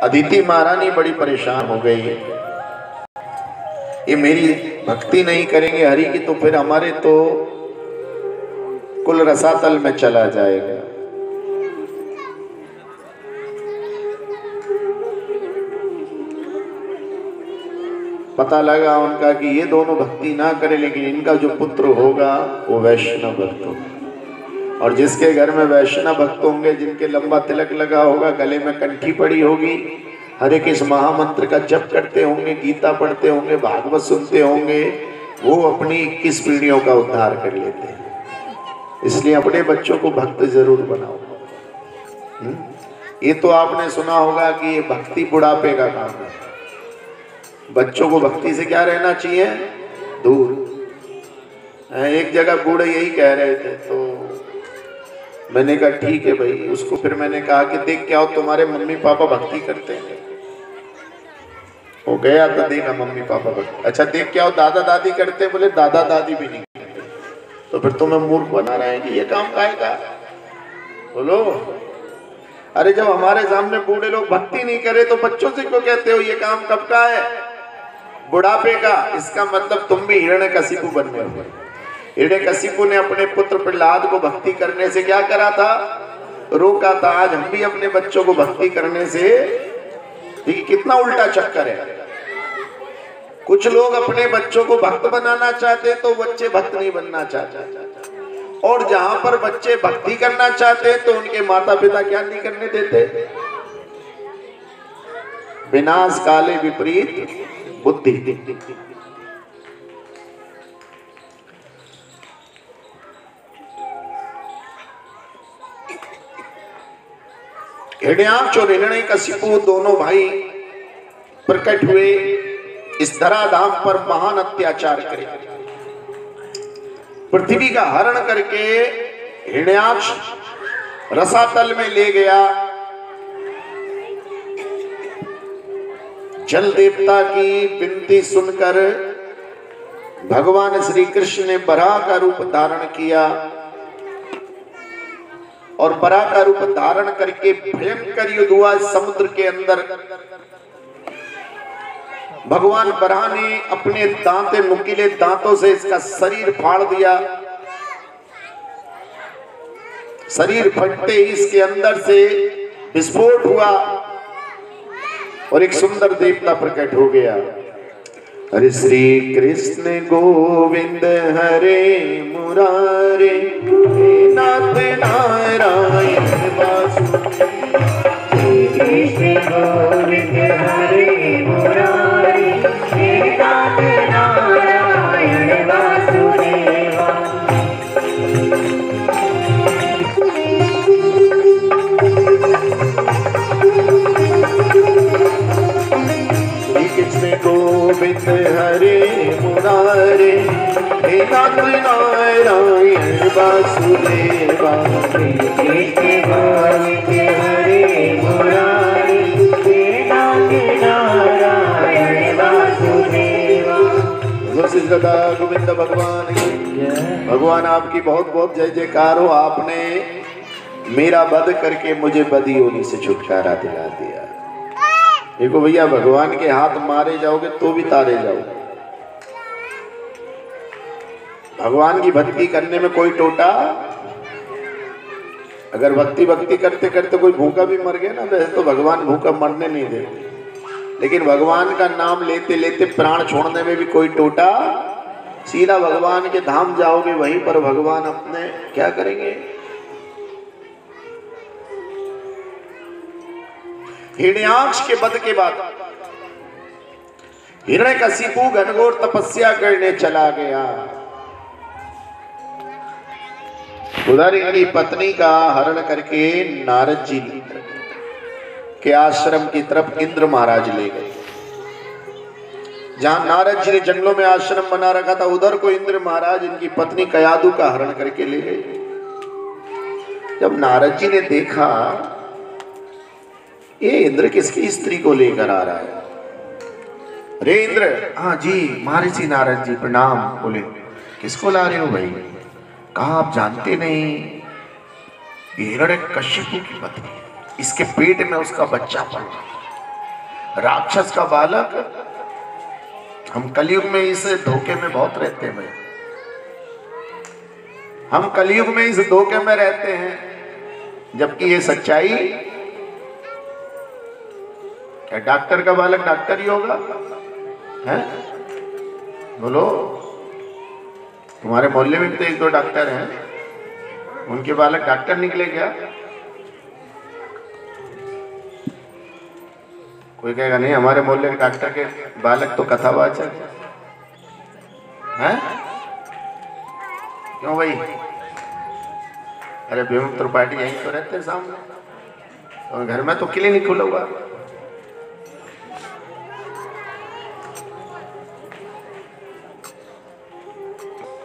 अदिति महारानी बड़ी परेशान हो गई, ये मेरी भक्ति नहीं करेंगे हरि की तो फिर हमारे तो कुल रसातल में चला जाएगा। पता लगा उनका कि ये दोनों भक्ति ना करे, लेकिन इनका जो पुत्र होगा वो वैष्णव भक्त होगा, और जिसके घर में वैष्णव भक्त होंगे, जिनके लंबा तिलक लगा होगा, गले में कंठी पड़ी होगी, हरे कृष्ण महामंत्र का जप करते होंगे, गीता पढ़ते होंगे, भागवत सुनते होंगे, वो अपनी 21 पीढ़ियों का उद्धार कर लेते हैं। इसलिए अपने बच्चों को भक्त जरूर बनाओ। ये तो आपने सुना होगा कि ये भक्ति बुढ़ापे का काम है। बच्चों को भक्ति से क्या रहना चाहिए? दूर। एक जगह बूढ़े यही कह रहे थे, तो मैंने कहा ठीक है भाई। उसको फिर मैंने कहा कि देख क्या हो, तुम्हारे मम्मी पापा भक्ति करते हैं? वो गया तो देखा मम्मी पापा भक्ति। अच्छा देख क्या हो, दादा दादी करते हैं? बोले दादा दादी भी नहीं करते। तो फिर तुम्हें मूर्ख बना रहे हैं कि ये काम काहे का? बोलो, अरे जब हमारे सामने बूढ़े लोग भक्ति नहीं करे तो बच्चों से क्यों कहते हो ये काम कब का है? बुढ़ापे का। इसका मतलब तुम भी हिरण्यकशिपु बनने हो। हिरण्यकशिपु ने अपने पुत्र प्रहलाद को भक्ति करने से क्या करा था? रोका था। आज हम भी अपने बच्चों को भक्ति करने से, कितना उल्टा चक्कर है। कुछ लोग अपने बच्चों को भक्त बनाना चाहते तो बच्चे भक्त नहीं बनना चाहते, और जहां पर बच्चे भक्ति करना चाहते हैं तो उनके माता पिता क्या नहीं करने देते? विनाश काले विपरीत बुद्धि। हिरण्याक्ष और हिरण्यकशिपु दोनों भाई प्रकट हुए, इस धराधाम पर महान अत्याचार करे। पृथ्वी का हरण करके हिरण्याक्ष रसातल में ले गया। जल देवता की विनती सुनकर भगवान श्री कृष्ण ने बराह का रूप धारण किया, और बराह का रूप धारण करके भयंकर युद्ध हुआ समुद्र के अंदर। भगवान बराह ने अपने दांते नुकीले दांतों से इसका शरीर फाड़ दिया। शरीर फटते ही इसके अंदर से विस्फोट हुआ और एक सुंदर देवता प्रकट हो गया। हरे श्री कृष्ण गोविंद हरे मुरारे, नाथ नारायण वासुदेव। कृष्ण गोविंद हरे मुरारे, नाथ नारायण वासुदेवा। कृष्ण गोविंद हरे मुरारे, हे नाथ नारायण वासुदेवा। कृष्ण गोविंद हरे मुरारे, हे नाथ नारायण वासुदेवा। गोविंदा गोविंद भगवान की। भगवान आपकी बहुत बहुत जय जयकार हो। आपने मेरा वध करके मुझे बदी होने से छुटकारा दिला दिया। देखो भैया, भगवान के हाथ मारे जाओगे तो भी तारे जाओगे। भगवान की भक्ति करने में कोई टोटा। अगर भक्ति करते करते कोई भूखा भी मर गया ना, वैसे तो भगवान भूखा मरने नहीं देते, लेकिन भगवान का नाम लेते लेते प्राण छोड़ने में भी कोई टोटा। सीधा भगवान के धाम जाओगे, वहीं पर भगवान अपने क्या करेंगे? हिरण्याक्ष के वध के बाद हिरण्यकशिपु घनघोर तपस्या करने चला गया। उधर इनकी पत्नी का हरण करके नारद जी के आश्रम की तरफ इंद्र महाराज ले गए। जहां नारद जी ने जंगलों में आश्रम बना रखा था, उधर को इंद्र महाराज इनकी पत्नी कयादु का हरण करके ले गए। जब नारद जी ने देखा ये इंद्र किसकी स्त्री को लेकर आ रहा है? अरे इंद्र, हाँ जी महर्षि नारद जी प्रणाम। बोले किसको ला रहे हो भाई? कहा आप जानते नहीं, हिरण्यकशिपु की पत्नी। इसके पेट में उसका बच्चा पला, राक्षस का बालक। हम कलयुग में इस धोखे में बहुत रहते हैं, हम कलयुग में इस धोखे में रहते हैं, जबकि ये सच्चाई। क्या डॉक्टर का बालक डॉक्टर ही होगा? हैं? बोलो, तुम्हारे मोहल्ले में भी तो एक दो डॉक्टर हैं, उनके बालक डॉक्टर निकले क्या? कोई कहेगा नहीं, हमारे मोहल्ले के डॉक्टर के बालक तो कथावाचक हैं। क्यों भाई? अरे भीम त्रिपाठी यहीं तो रहते हैं सामने, और घर में तो क्लिनिक खुला हुआ।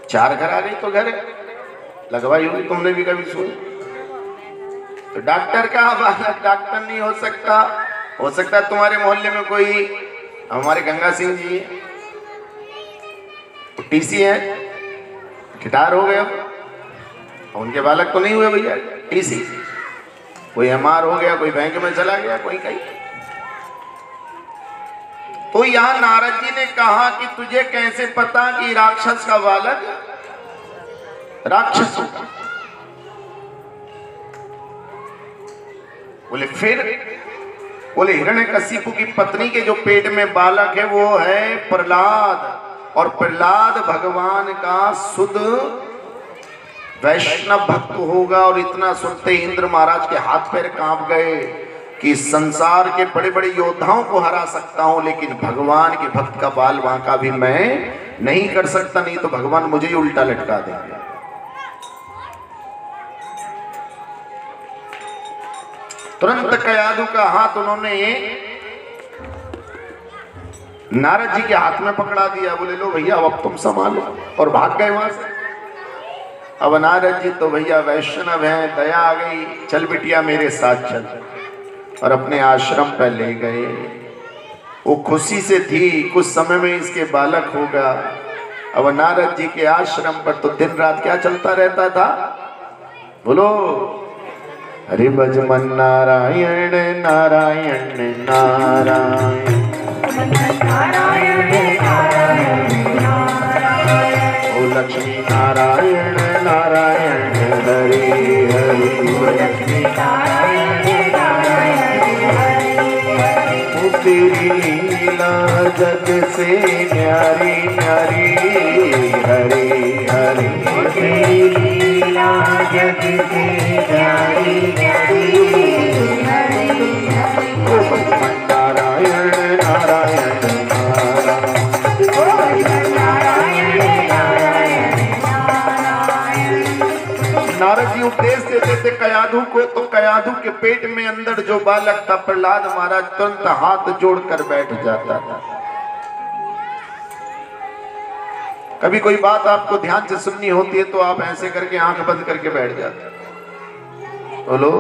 चार घर आ गई तो घर लगवाई होगी, तुमने भी कभी सुनी? तो डॉक्टर का बालक डॉक्टर नहीं हो सकता। हो सकता है तुम्हारे मोहल्ले में कोई, हमारे गंगा सिंह जी टीसी है, गिटार हो गया, उनके बालक तो नहीं हुए भैया टीसी। कोई एमआर हो गया, कोई बैंक में चला गया, कोई कहीं। तो यहां नारद जी ने कहा कि तुझे कैसे पता कि राक्षस का बालक राक्षस होगा? बोले फिर? बोले हिरण्यकशिपु की पत्नी के जो पेट में बालक है वो है प्रहलाद, और प्रहलाद भगवान का शुद्ध वैष्णव भक्त होगा। और इतना सुनते इंद्र महाराज के हाथ पैर कांप गए कि संसार के बड़े बड़े योद्धाओं को हरा सकता हूं, लेकिन भगवान के भक्त का बाल बांका भी मैं नहीं कर सकता, नहीं तो भगवान मुझे ही उल्टा लटका देंगे। तुरंत कयाधु का हाथ उन्होंने नारद जी के हाथ में पकड़ा दिया। बोले लो भैया अब तुम संभालो, और भाग गए वहां से। अब नारद जी तो भैया वैष्णव हैं, दया आ गई, चल बिटिया मेरे साथ चल, और अपने आश्रम पर ले गए। वो खुशी से थी, कुछ समय में इसके बालक होगा। अब नारद जी के आश्रम पर तो दिन रात क्या चलता रहता था? बोलो, हरि भज मन नारायण नारायण नारायण, ओ लक्ष्मी नारायण नारायण हरि हरि, तेरी लीला जग से न्यारी न्यारी, हरि हरि, तेरी लीला जग से न्यारी न्यारी, नारायण नारायण नारद जी उपदेश देते थे कयाधु को, तो कयाधु के पेट में अंदर जो बालक था प्रहलाद महाराज तुरंत हाथ जोड़कर बैठ जाता था। कभी कोई बात आपको ध्यान से सुननी होती है तो आप ऐसे करके आंख बंद करके बैठ जाते। बोलो,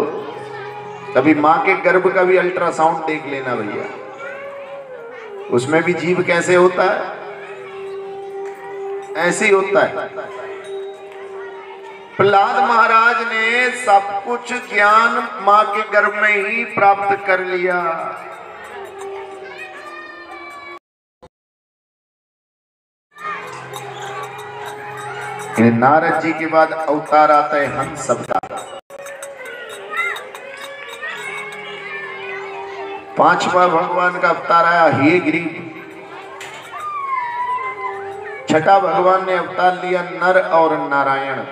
कभी माँ के गर्भ का भी अल्ट्रासाउंड देख लेना भैया, उसमें भी जीव कैसे होता है, ऐसे ही होता है। प्रहलाद महाराज ने सब कुछ ज्ञान मां के गर्भ में ही प्राप्त कर लिया। नारद जी के बाद अवतार आता है हंस सबका। 5वां भगवान का अवतार आया हेगिरी। 6ठा भगवान ने अवतार लिया नर और नारायण।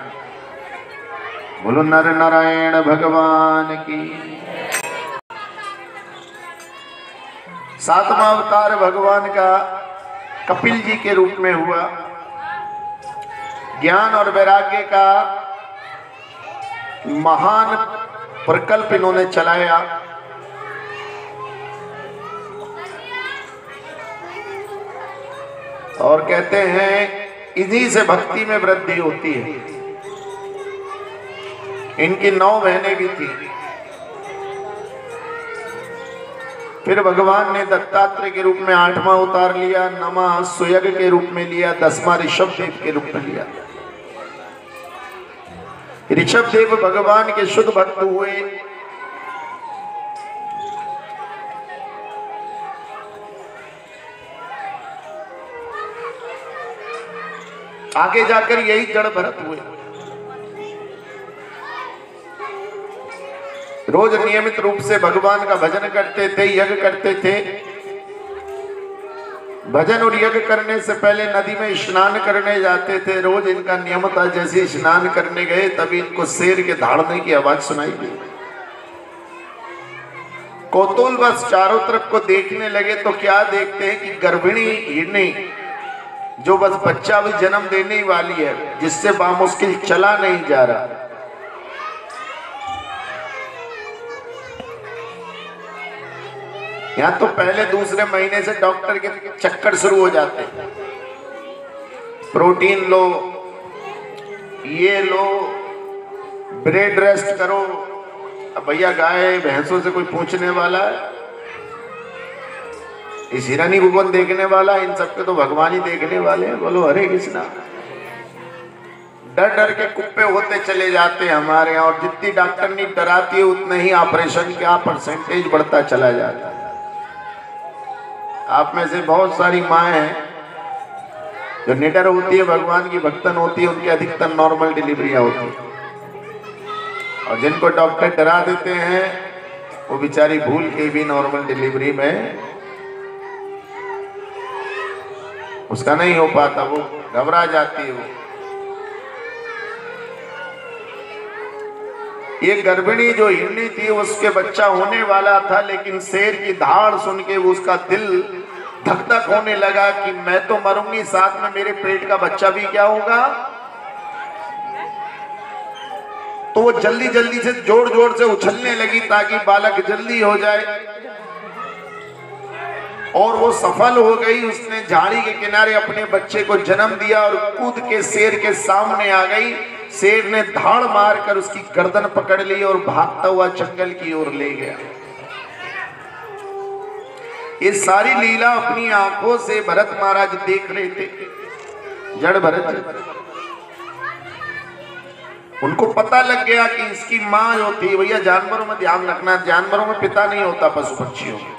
बोलो नर नारायण भगवान की। 7वां अवतार भगवान का कपिल जी के रूप में हुआ। ज्ञान और वैराग्य का महान प्रकल्प इन्होंने चलाया। और कहते हैं इन्हीं से भक्ति में वृद्धि होती है। इनकी 9 बहनें भी थी। फिर भगवान ने दत्तात्रेय के रूप में 8वां अवतार लिया, 9वां सुयग के रूप में लिया, 10वां ऋषभ देव के रूप में लिया। ऋषभ देव भगवान के शुद्ध भक्त हुए। आगे जाकर यही जड़ भरत हुए। रोज नियमित रूप से भगवान का भजन करते थे, यज्ञ करते थे। भजन और यज्ञ करने से पहले नदी में स्नान करने जाते थे। रोज इनका नियम था, जैसे स्नान करने गए तभी इनको शेर के दहाड़ने की आवाज सुनाई दी। कौतूहल बस चारों तरफ को देखने लगे तो क्या देखते हैं कि गर्भिणी हिरनी जो बस बच्चा भी जन्म देने वाली है, जिससे बामुश्किल चला नहीं जा रहा, यहाँ तो पहले दूसरे महीने से डॉक्टर के चक्कर शुरू हो जाते हैं। प्रोटीन लो, ये लो, ब्रेड रेस्ट करो। अब भैया गाय भैंसों से कोई पूछने वाला है? इस हिरणी को कौन देखने वाला है? इन सबके तो भगवान ही देखने वाले हैं। बोलो हरे कृष्णा। डर डर के कुप्पे होते चले जाते हैं हमारे यहाँ, और जितनी डॉक्टरनी डराती है उतना ही ऑपरेशन का परसेंटेज बढ़ता चला जाता है। आप में से बहुत सारी माँ हैं जो निडर होती है, भगवान की भक्तन होती है, उनकी अधिकतर नॉर्मल डिलीवरियां होती है। और जिनको डॉक्टर डरा देते हैं वो बेचारी भूल के भी नॉर्मल डिलीवरी में उसका नहीं हो पाता, वो घबरा जाती है। वो ये गर्भिणी जो हिरनी थी उसके बच्चा होने वाला था, लेकिन शेर की दहाड़ सुन के उसका दिल धक धक होने लगा कि मैं तो मरूंगी, साथ में मेरे पेट का बच्चा भी क्या होगा। तो वो जल्दी जल्दी से जोर जोर से उछलने लगी ताकि बालक जल्दी हो जाए, और वो सफल हो गई। उसने झाड़ी के किनारे अपने बच्चे को जन्म दिया और कूद के शेर के सामने आ गई। शेर ने धाड़ मारकर उसकी गर्दन पकड़ ली और भागता हुआ जंगल की ओर ले गया। ये सारी लीला अपनी आंखों से भरत महाराज देख रहे थे। जड़ भरत, उनको पता लग गया कि इसकी माँ जो थी, भैया जानवरों में ध्यान रखना, जानवरों में पिता नहीं होता, पशु पक्षियों में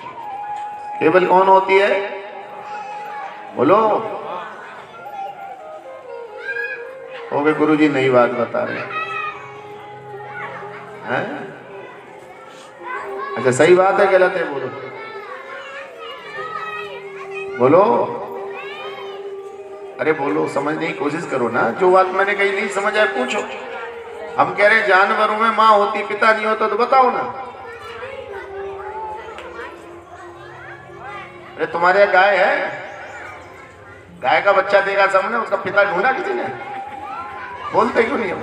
केवल कौन होती है? बोलो। हो गए गुरुजी नई बात बता रहे हैं? अच्छा सही बात है गलत है? बोलो बोलो, अरे बोलो, समझने की कोशिश करो ना। जो बात मैंने कही नहीं समझ आए पूछो। हम कह रहे हैं जानवरों में माँ होती पिता नहीं होता, तो बताओ ना। अरे तुम्हारे यहाँ गाय है, गाय का बच्चा देखा सबने, उसका पिता ढूंढा किसी ने? बोलते क्यों नहीं हम?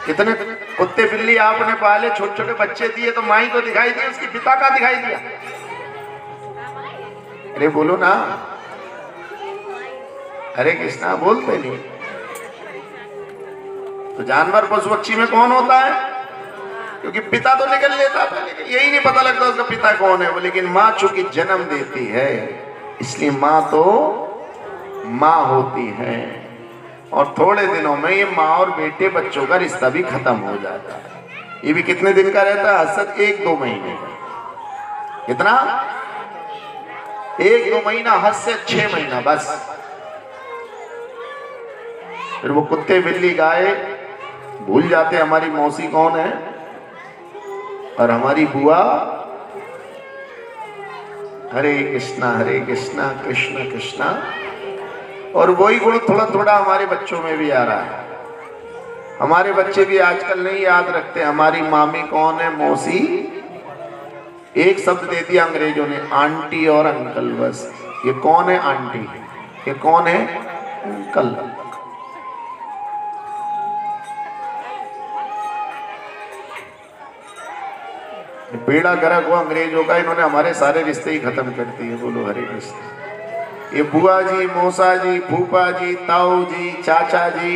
कितने कुत्ते बिल्ली आपने पाले, छोटे छोटे बच्चे दिए, तो माई को दिखाई दी, उसकी पिता का दिखाई दिया? अरे बोलो ना, हरे कृष्णा। बोलते नहीं। तो जानवर पशु पक्षी में कौन होता है? क्योंकि पिता तो निकल लेता था, लेकिन यही नहीं पता लगता उसका पिता कौन है वो। लेकिन माँ चूंकि जन्म देती है, इसलिए माँ तो माँ होती है। और थोड़े दिनों में ये माँ और बेटे बच्चों का रिश्ता भी खत्म हो जाता है। ये भी कितने दिन का रहता है? हसत 1-2 महीने का। कितना? 1-2 महीना, हद से 6 महीना बस। फिर वो कुत्ते बिल्ली गाय भूल जाते हमारी मौसी कौन है और हमारी बुआ। हरे कृष्णा कृष्ण कृष्णा। और वही गुण थोड़ा थोड़ा हमारे बच्चों में भी आ रहा है। हमारे बच्चे भी आजकल नहीं याद रखते हमारी मामी कौन है, मौसी। एक शब्द दे दिया अंग्रेजों ने, आंटी और अंकल, बस। ये कौन है? आंटी। ये कौन है? अंकल। बेड़ा गर्क हुआ अंग्रेजों का, इन्होंने हमारे सारे रिश्ते ही खत्म कर दिए। बोलो हरे कृष्ण। ये बुआ जी, मौसा जी, फूफा जी, ताऊ जी, चाचा जी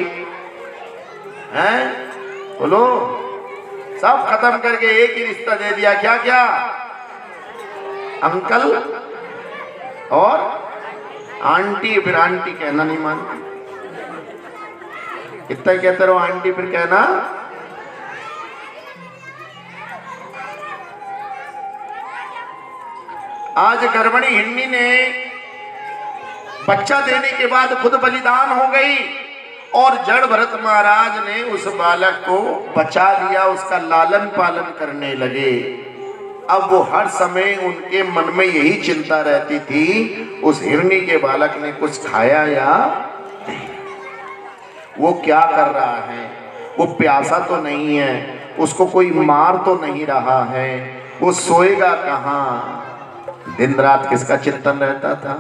हैं, बोलो, सब खत्म करके एक ही रिश्ता दे दिया। क्या क्या? अंकल और आंटी। फिर आंटी कहना नहीं मानती, इतना कहते रहो आंटी, फिर कहना। आज गर्भिणी हिरनी ने बच्चा देने के बाद खुद बलिदान हो गई और जड़ भरत महाराज ने उस बालक को बचा लिया, उसका लालन पालन करने लगे। अब वो हर समय उनके मन में यही चिंता रहती थी, उस हिरनी के बालक ने कुछ खाया या नहीं, वो क्या कर रहा है, वो प्यासा तो नहीं है, उसको कोई मार तो नहीं रहा है, वो सोएगा कहाँ। दिन रात किसका चिंतन रहता था।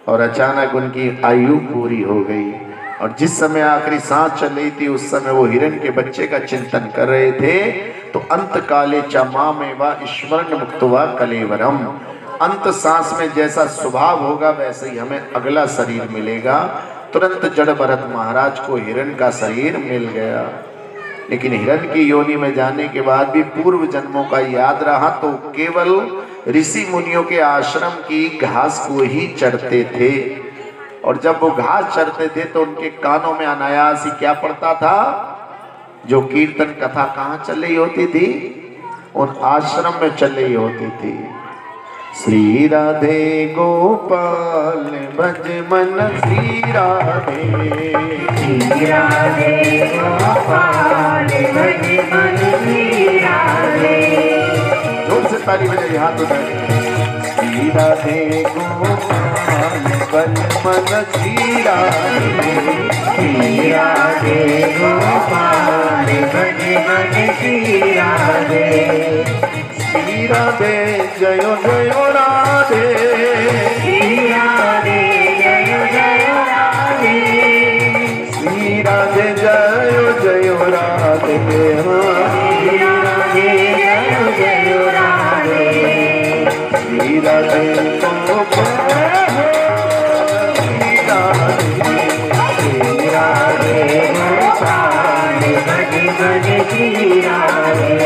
और अचानक उनकी आयु पूरी हो गई और जिस समय आखिरी सांस चल रही थी उस समय वो हिरण के बच्चे का चिंतन कर रहे थे। तो अंत काले च मामेवा ईश्वरन मुक्तवा कलेवरम, अंत सांस में जैसा स्वभाव होगा वैसे ही हमें अगला शरीर मिलेगा। तुरंत जड़ भरत महाराज को हिरण का शरीर मिल गया। लेकिन हिरण की योनि में जाने के बाद भी पूर्व जन्मों का याद रहा, तो केवल ऋषि मुनियों के आश्रम की घास को ही चरते थे। और जब वो घास चरते थे तो उनके कानों में अनायास ही क्या पड़ता था, जो कीर्तन कथा कहाँ चल रही होती थी, उन आश्रम में चल रही होती थी। श्री राधे गोपाल भज मन श्री राधे, श्री राधे गोपाल भज मन श्री राधे। जोर से ताली बजाइए, हाथ उठाइए। श्री राधे गोपाल भज मन श्री राधे, श्री राधे गोपाल भज मन श्री राधे। श्री राधे जय जय राधे, श्री राधे जय जय राधे, श्री राधे जय जय राधे, श्री राधे जय जय राधे, श्री राधे गोपाल श्री राधे, श्री राधे गोपाल भज मन श्री राधे।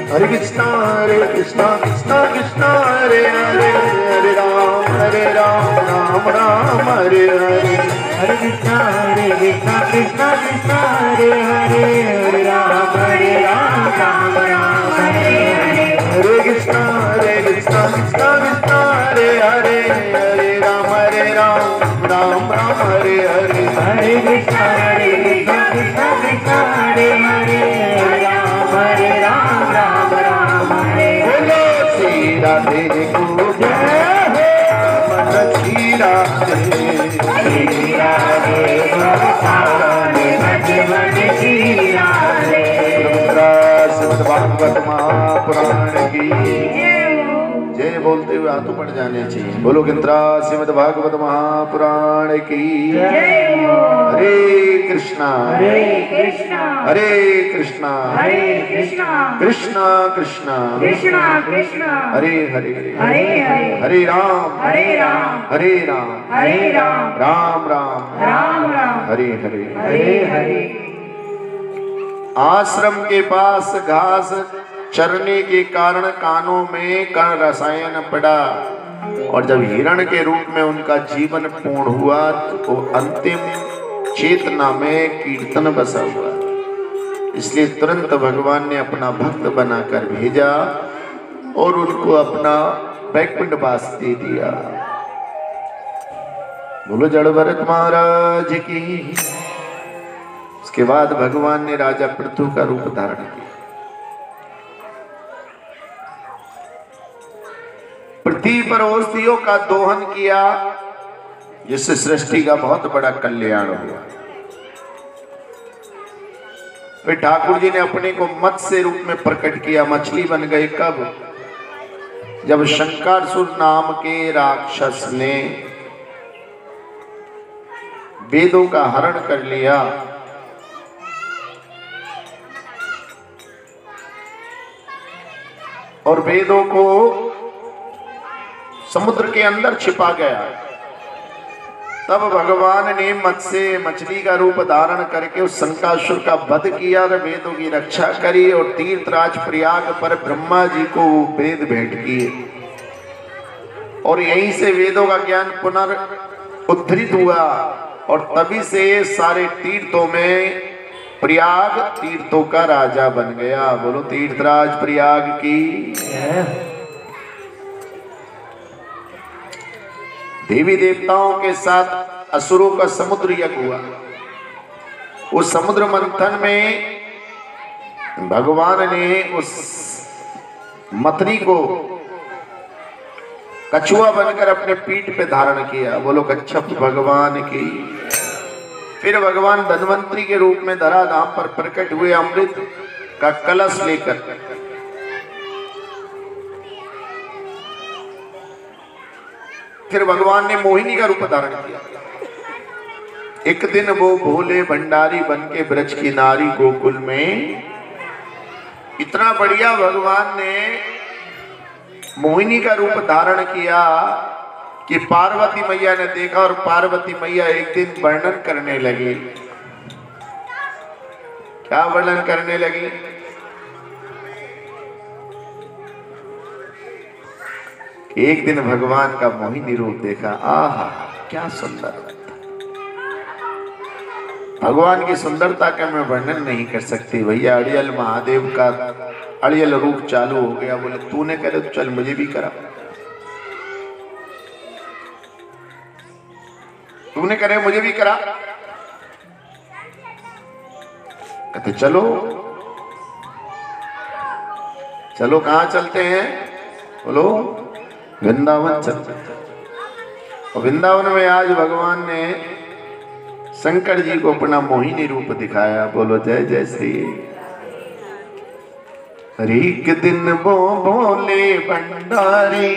हरे कृष्णा कृष्णा कृष्णा हरे हरे, हरे राम राम राम हरे हरे, हरे कृष्णा कृष्णा कृष्णा हरे हरे, हरे राम राम राम हरे हरे। हरे कृष्णा कृष्णा कृष्णा हरे हरे, हरे राम राम राम हरे हरे। हरे कृष्णा कृष्णा कृष्णा हरे हरे, हरे राम राम हरे। बोलो श्री राधे को जय हो, मन श्री राधे, श्री राधे गोपाल भज मन श्री राधे। श्रीमद् भागवत महापुराण की जय बोलते हुए हाथों पड़ जाने चाहिए। बोलो गिंद्रा श्रीमद् भागवत महापुराण की जय हो। हरे कृष्णा हरे कृष्णा हरे कृष्णा हरे कृष्णा कृष्णा कृष्णा कृष्णा कृष्णा हरे हरे हरे हरे, हरे राम हरे राम हरे राम हरे राम राम राम राम राम हरे हरे। हरे हरे। आश्रम के पास घास चरने के कारण कानों में कण रसायन पड़ा और जब हिरण के रूप में उनका जीवन पूर्ण हुआ तो अंतिम चेतना में कीर्तन बसा हुआ। इसलिए तुरंत भगवान ने अपना भक्त बनाकर भेजा और उनको अपना वैकुंठ वास दे दिया। बोलो जड़ भरत महाराज की। उसके बाद भगवान ने राजा पृथु का रूप धारण किया। पृथ्वी पर औषधियों का दोहन किया जिससे सृष्टि का बहुत बड़ा कल्याण हुआ। फिर ठाकुर जी ने अपने को मत्स्य रूप में प्रकट किया, मछली बन गए। कब? जब शंकरासुर नाम के राक्षस ने वेदों का हरण कर लिया। और वेदों को समुद्र के अंदर छिपा गया। तब भगवान ने मत्स्य मछली का रूप धारण करके उस शंकासुर का वध किया और वेदों की रक्षा करी और तीर्थराज प्रयाग पर ब्रह्मा जी को वेद भेंट किए। और यहीं से वेदों का ज्ञान पुनर्उद्धृत हुआ और तभी से सारे तीर्थों में प्रयाग तीर्थों का राजा बन गया। बोलो तीर्थराज प्रयाग की। देवी देवताओं के साथ असुरों का समुद्र यज्ञ हुआ। उस समुद्र मंथन में भगवान ने उस मथनी को कछुआ बनकर अपने पीठ पे धारण किया। बोलो कच्छप भगवान की। फिर भगवान धन्वंतरी के रूप में धराधाम पर प्रकट हुए अमृत का कलश लेकर। फिर भगवान ने मोहिनी का रूप धारण किया। एक दिन वो भोले भंडारी बन के ब्रज की नारी गोकुल में, इतना बढ़िया भगवान ने मोहिनी का रूप धारण किया कि पार्वती मैया ने देखा और पार्वती मैया एक दिन वर्णन करने लगी। क्या वर्णन करने लगी? एक दिन भगवान का मोहिनी रूप देखा। आहा क्या सुंदर। भगवान की सुंदरता का मैं वर्णन नहीं कर सकती भैया। अड़ियल महादेव का अड़ियल रूप चालू हो गया। बोले तूने करे तो चल मुझे भी करा। तूने करे मुझे भी करा। कहते चलो चलो। कहाँ चलते हैं? बोलो वृंदावन चलते हैं। और वृंदावन में आज भगवान ने शंकर जी को अपना मोहिनी रूप दिखाया। बोलो जय जय श्री। एक दिन वो भोले भंडारी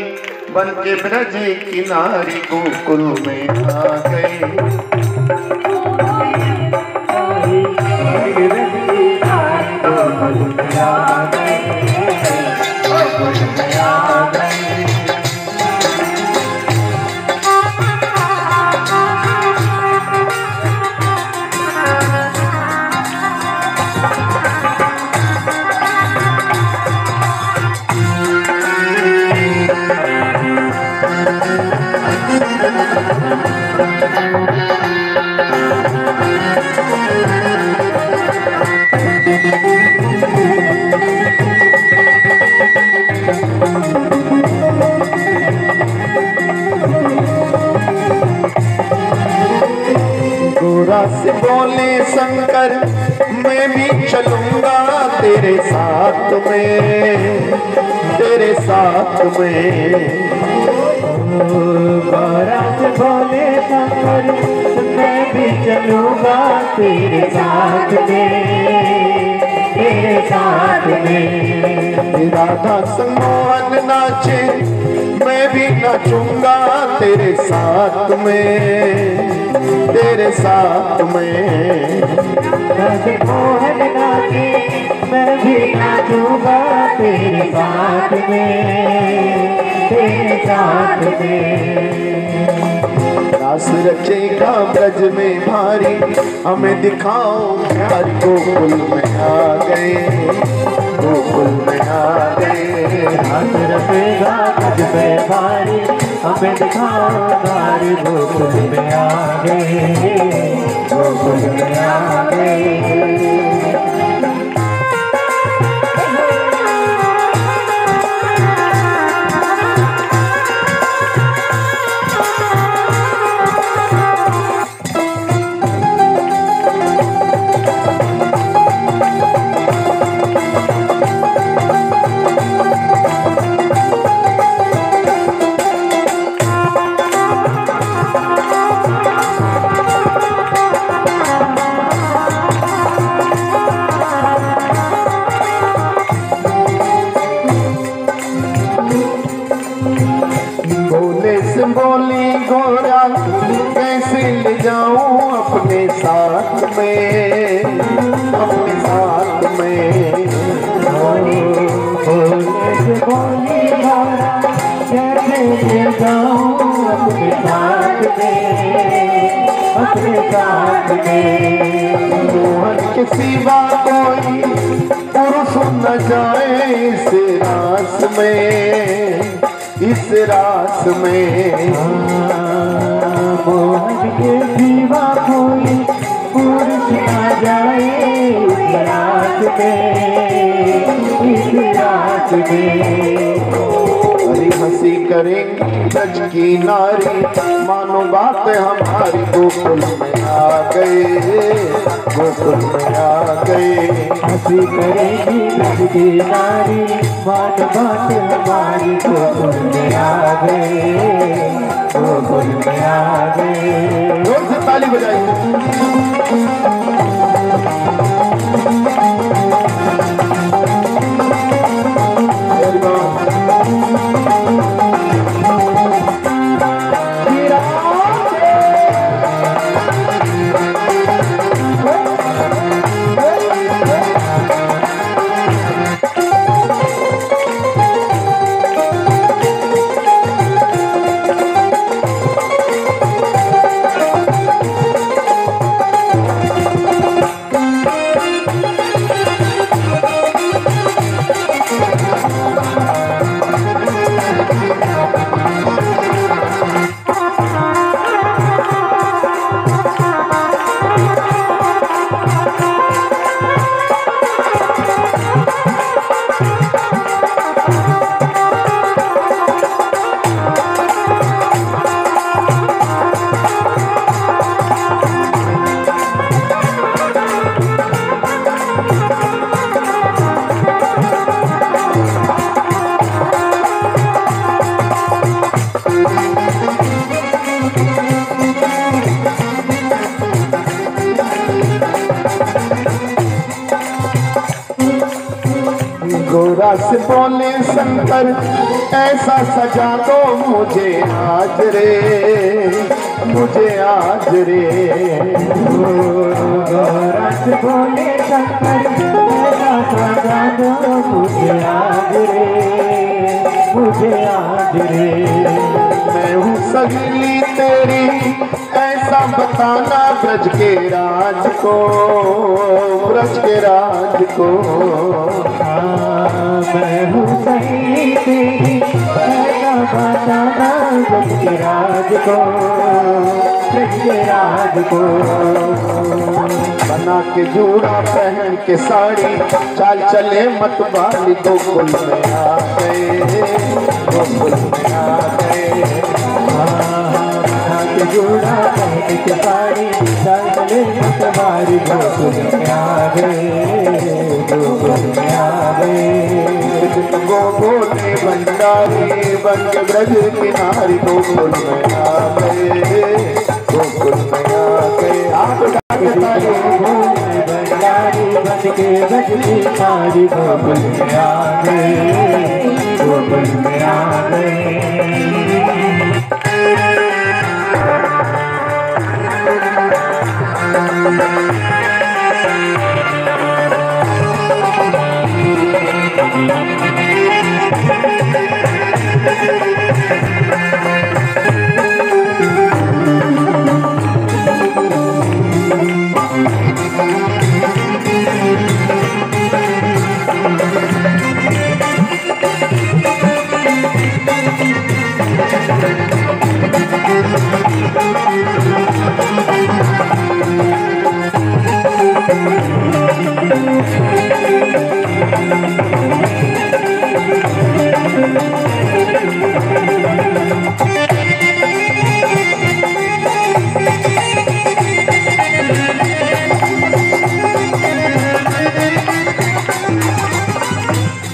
बन के ब्रज किनारी गोकुल में आ गए। से बोले शंकर मैं भी चलूंगा तेरे साथ में, तेरे साथ में। गौरा से बोले शंकर मैं भी चलूंगा तेरे साथ में, तेरे साथ में। राधा संगोहन नाचे मैं भी नाचूंगा तेरे साथ में, तेरे साथ में। मोहन नाचे मैं भी नाचूंगा तेरे साथ में, तेरे साथ में। रास रचेगा ब्रज में भारी हमें दिखाओ प्यार। गोकुल में आ गए, गोकुल में आ गए। रास रचेगा ब्रज में भारी हमें दिखाओ प्यार। गोकुल में आ गए, गोकुल में आ गए। बोली गोरा कैसे ले जाऊं में अपने साथ में बोले से बोली मारा कैसे जाऊं अपने साथ में, अपने साथ में। मोहन के सिवा कोई पुरुष न जाए इस रास में, इस रास में। मोहन के सिवा कोई पुरुष न जाए इस रात में, इस रात में। हरी हंसी करेंगी ब्रज की नारी, मानो बात हमारी गोकुल में आ गए, गोकुल में आ गए। हंसी करेगी ब्रज की नारी, मानो बात हमारी गोकुल में आ गए, गोकुल में आ गए। जोर से ताली बजाइए। गोरा से बोले शंकर ऐसा सजा दो मुझे आज रे, मुझे आज रे। गोरा से बोले शंकर ऐसा सजा दो मुझे आज रे, मुझे आज रे। मैं हूँ सहेली तेरी ऐसा बताना ब्रज के राज को, ब्रज के राज को। मैं हूँ सहेली तेरी ऐसा बताना ब्रज के राज को, ब्रज के राज को। बना के जूड़ा पहन के साड़ी चाल चले मत वाली गोकुल में आ गए, गोकुल में आ गए। बना के जूड़ा पहन के साड़ी चाल चले मत वाली गोकुल में आ गए, गोकुल में आ गए। गो बोले भंडारी बन के ब्रज किनारी गोकुल में आ गए, गोकुल में आ गए। आप भंडारी बन के ब्रज किनारी गोकुल में आ गए, गोकुल में आ गए।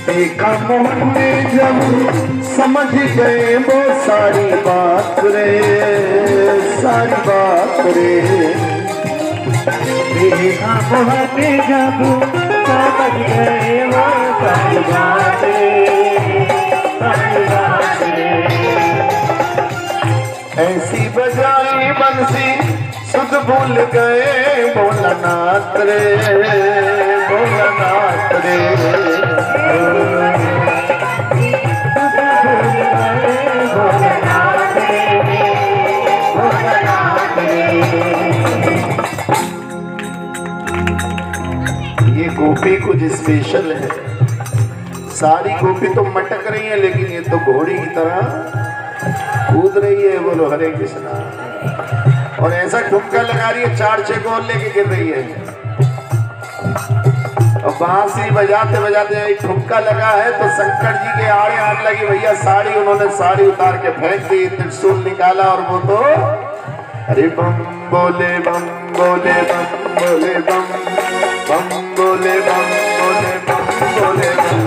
देखा मोहन ने जब समझ गए वो सारी बात रे, सारी बात रे। देखा मोहन ने जब समझ गए वो सारी बात रे, सारी बात रे। ऐसी बजाई बंसी सुध भूल गए भोलानाथ रे, भोलानाथ रे। ये गोपी कुछ स्पेशल है। सारी गोपी तो मटक रही है, लेकिन ये तो घोड़ी की तरह कूद रही है। बोलो हरे कृष्णा। और ऐसा ठुमका लगा रही है, 4-6 गोल लेके गिर रही है। और बांसुरी बजाते बजाते एक ठुमका लगा है तो शंकर जी के आड़े आने लगी भैया साड़ी। उन्होंने साड़ी उतार के फेंक दी, त्रिशूल निकाला और वो तो अरे बम बोले बम बोले बम बोले बम, बम बोले बम बोले बम बोले बम,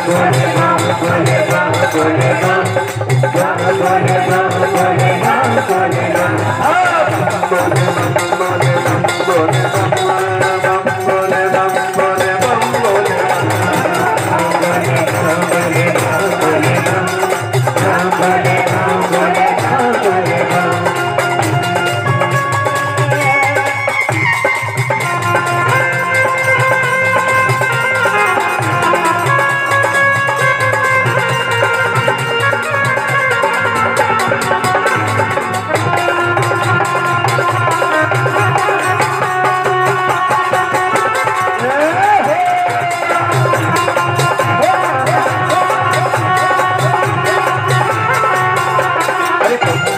बोले बम बोले बम बोले बम, बोले बम बोले बम बोले बम, बोले बम बोले बम बोले बम, बम बोले बम बोले बम बोले बम, बोले बम बोले बम बोले बम, बोले बम बोले बम बोले बम।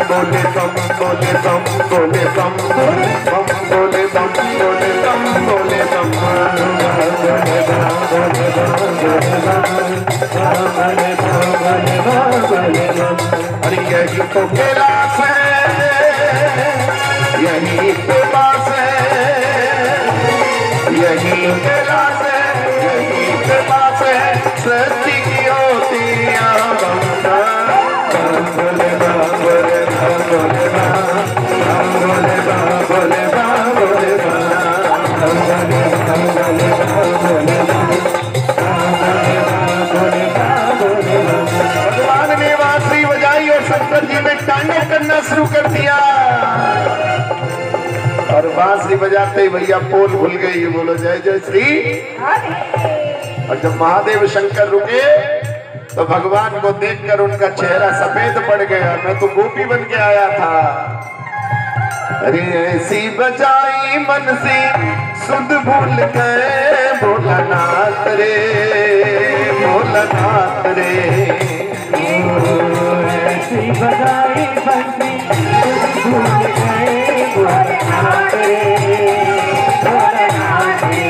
बोले बम बोले बम बोले बम, बम बोले बम बोले बम बोले बम, बोले बम बोले बम बोले बम बोले बम। अरे यही तो कैलाश है, यही तो पास है, यही कैलाश है, यही तो पास है। सृष्टि की होती बोले बम बोले बम बोले बम, बोले बम बोले बम बोले बम, बोले बम बोले बम बोले बम, बोले बम बोले बम। भगवान ने बांसुरी बजाई और शंकर जी ने टांगे करना शुरू कर दिया। और बांसुरी बजाते ही भैया पोल भूल गई। बोलो जय जय श्री। और जब महादेव शंकर रुके तो भगवान को देखकर उनका चेहरा सफेद पड़ गया। मैं तो गोपी बन के आया था। अरे ऐसी बजाई मनसी सुध भूल गए भोलानाथ रे, भोलानाथ रे। ऐसी बजाई मनसी सुध भूल गए भोलानाथ रे, भोलानाथ रे।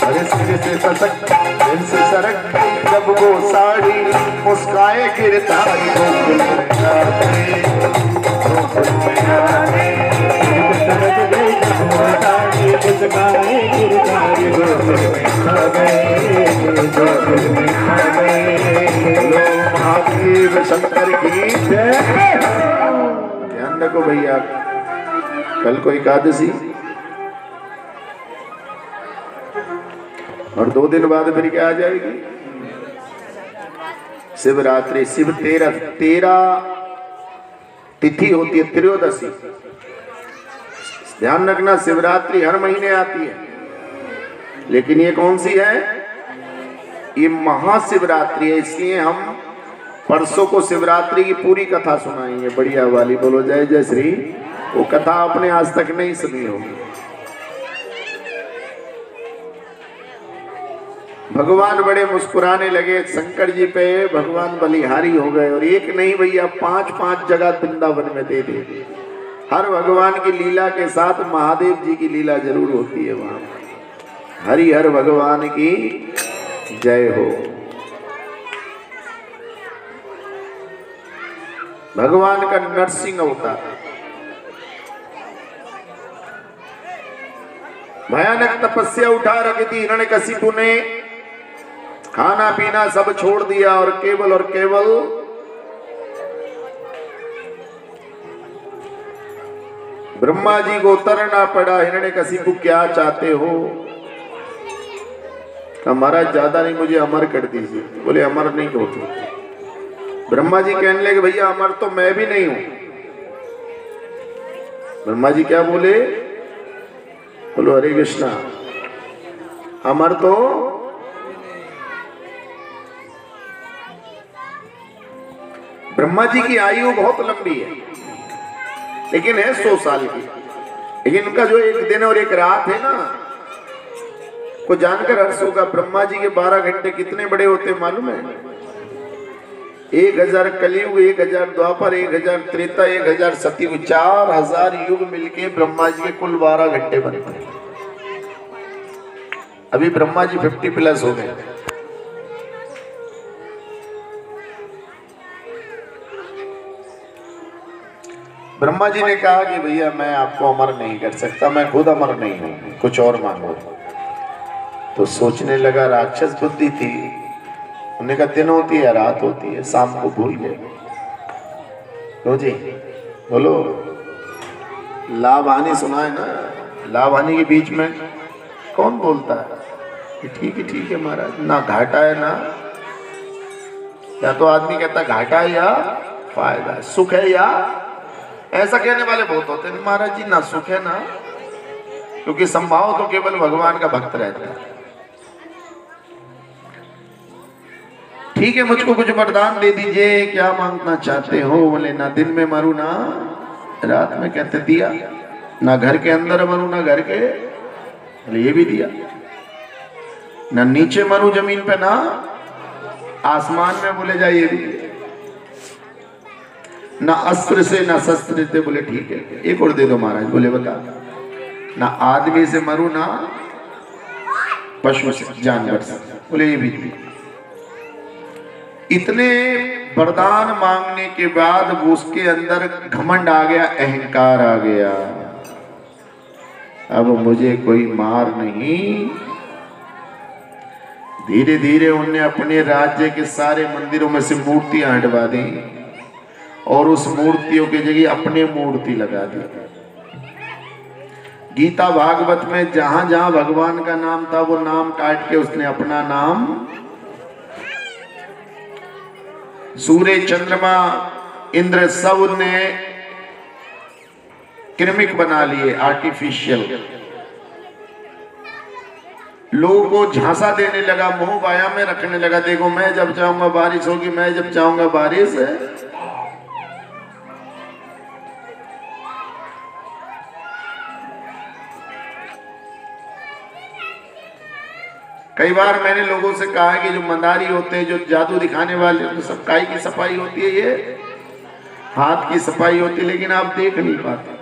अरे सिर से ससक दिल से सरक जब वो साड़ी मुस्काए गिरधारी गोकुल में आए, गोकुल में आए। मुस्काए गिरधारी गोकुल में आ गए, गोकुल में आ गए। महादेव शंकर की जय। ध्यान रखो भैया, कल को एकादशी और 2 दिन बाद फिर क्या आ जाएगी? शिवरात्रि। शिव 13 तिथि होती है, त्रयोदशी। ध्यान रखना, शिवरात्रि हर महीने आती है, लेकिन ये कौन सी है? ये महाशिवरात्रि है। इसलिए हम परसों को शिवरात्रि की पूरी कथा सुनाएंगे, बढ़िया वाली। बोलो जय जय श्री। वो कथा आपने आज तक नहीं सुनी होगी। भगवान बड़े मुस्कुराने लगे शंकर जी पे। भगवान बलिहारी हो गए। और एक नहीं भैया, 5-5 जगह वृंदावन में दे दे। हर भगवान की लीला के साथ महादेव जी की लीला जरूर होती है वहां। हरि हर भगवान की जय हो। भगवान का नरसिंह अवतार। भयानक तपस्या उठा रखी थी हिरण्यकशिपु ने। खाना पीना सब छोड़ दिया और केवल ब्रह्मा जी को उतरना पड़ा। हिरण्यकशिपु क्या चाहते हो? हमारा ज्यादा नहीं, मुझे अमर कर दीजिए। बोले अमर नहीं होते। ब्रह्मा जी कहने लगे भैया अमर तो मैं भी नहीं हूं। ब्रह्मा जी क्या बोले? बोलो हरे कृष्णा। अमर तो ब्रह्मा जी की आयु बहुत लंबी है, लेकिन है 100 साल की। लेकिन उनका जो एक दिन और एक रात है ना, को जानकर हर्ष होगा। ब्रह्मा जी के 12 घंटे कितने बड़े होते मालूम है? 1000 कलयुग, 1000 द्वापर, 1000 त्रेता, 1000 सतयुग, 4000 युग मिलके ब्रह्मा जी के कुल 12 घंटे बनते हैं। अभी ब्रह्मा जी 50+ हो गए। ब्रह्मा जी ने कहा कि भैया मैं आपको अमर नहीं कर सकता, मैं खुद अमर नहीं हूं, कुछ और मांगो। तो सोचने लगा, राक्षस बुद्धि थी। उन्होंने कहा दिन होती है रात होती है, शाम को भूल गए। लो जी बोलो, लाभ हानि सुना है ना? लाभ हानि के बीच में कौन बोलता है कि ठीक है महाराज, ना घाटा है ना, या तो आदमी कहता घाटा है या फायदा है, सुख है या, ऐसा कहने वाले बहुत होते हैं। महाराज जी ना सुख है ना, क्योंकि संभाव तो केवल भगवान का भक्त रहता है। ठीक है, मुझको कुछ वरदान दे दीजिए, क्या मांगना चाहते हो? बोले ना दिन में मरू ना रात में। कहते दिया। ना घर के अंदर मरू ना घर के, बोले ये भी दिया। ना नीचे मरू जमीन पे ना आसमान में, बोले जा ये भी दिया। ना अस्त्र से ना शस्त्र से, बोले ठीक है। एक और दे दो महाराज। बोले बता। ना आदमी से मरू ना पशु से, जानवर से, बोले ये भी दिया। इतने वरदान मांगने के बाद उसके अंदर घमंड आ गया, अहंकार आ गया। अब मुझे कोई मार नहीं। धीरे धीरे उन्हें अपने राज्य के सारे मंदिरों में से मूर्तियां हटवा दी और उस मूर्तियों की जगह अपने मूर्ति लगा दी। गीता भागवत में जहां जहां भगवान का नाम था वो नाम काट के उसने अपना नाम, सूर्य चंद्रमा इंद्र सब ने कृमिक बना लिए, आर्टिफिशियल। लोगों को झांसा देने लगा, मोह माया में रखने लगा। देखो मैं जब चाहूंगा बारिश होगी, मैं जब चाहूंगा बारिश है। कई बार मैंने लोगों से कहा है कि जो मंदारी होते हैं, जो जादू दिखाने वाले, तो सब काई की सफाई होती है, ये हाथ की सफाई होती है, लेकिन आप देख नहीं पाते।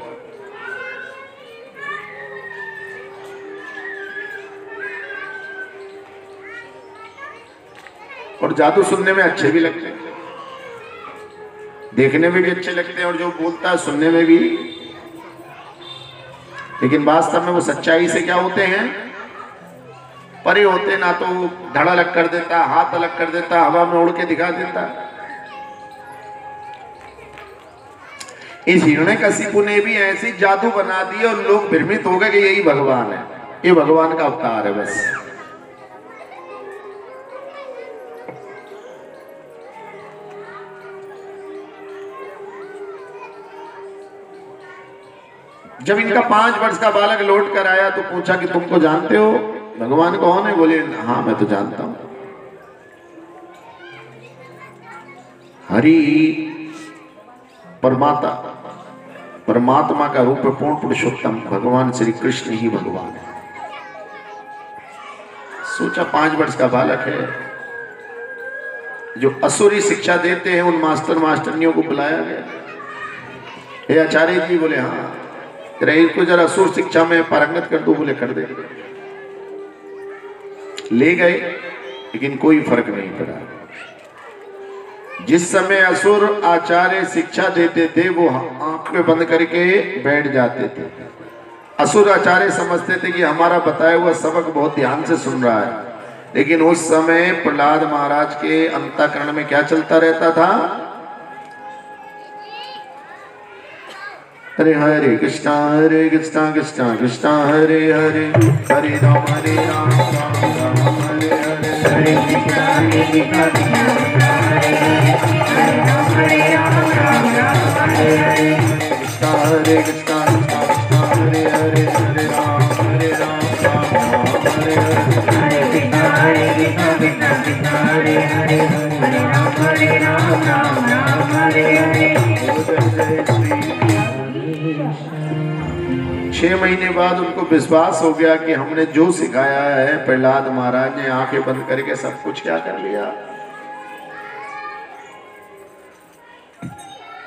और जादू सुनने में अच्छे भी लगते हैं, देखने में भी अच्छे लगते हैं, और जो बोलता है सुनने में भी। लेकिन वास्तव में वो सच्चाई से क्या होते हैं? परे होते। ना तो धड़ अलग कर देता, हाथ अलग कर देता, हवा में उड़ के दिखा देता। इस हिरण्यकशिपु ने भी ऐसी जादू बना दी और लोग भ्रमित हो गए कि यही भगवान है, ये भगवान का अवतार है बस। जब इनका 5 वर्ष का बालक लौट कर आया तो पूछा कि तुमको जानते हो भगवान कौन है? बोले हाँ मैं तो जानता हूं। हरि परमात्मा का रूप पूर्ण पुरुषोत्तम भगवान श्री कृष्ण ही भगवान है। सोचा 5 वर्ष का बालक है। जो असुरी शिक्षा देते हैं उन मास्टरनियों को बुलाया गया। हे आचार्य जी, बोले हाँ इनको जरा असुर शिक्षा में पारंगत कर दो। बोले कर दे। ले गए, लेकिन कोई फर्क नहीं पड़ा। जिस समय असुर आचार्य शिक्षा देते थे वो आंखें बंद करके बैठ जाते थे। असुर आचार्य समझते थे कि हमारा बताया हुआ सबक बहुत ध्यान से सुन रहा है, लेकिन उस समय प्रहलाद महाराज के अंतःकरण में क्या चलता रहता था? हरे हरे कृष्णा कृष्णा कृष्णा हरे हरे, हरे राम राम राम हरे हरे, हरे कृष्णा कृष्णा हरे हरे, कृष्णा हरे कृष्णा हरे राम राम राम हरे हरे। 6 महीने बाद उनको विश्वास हो गया कि हमने जो सिखाया है, प्रहलाद महाराज ने आंखें बंद करके सब कुछ क्या कर लिया।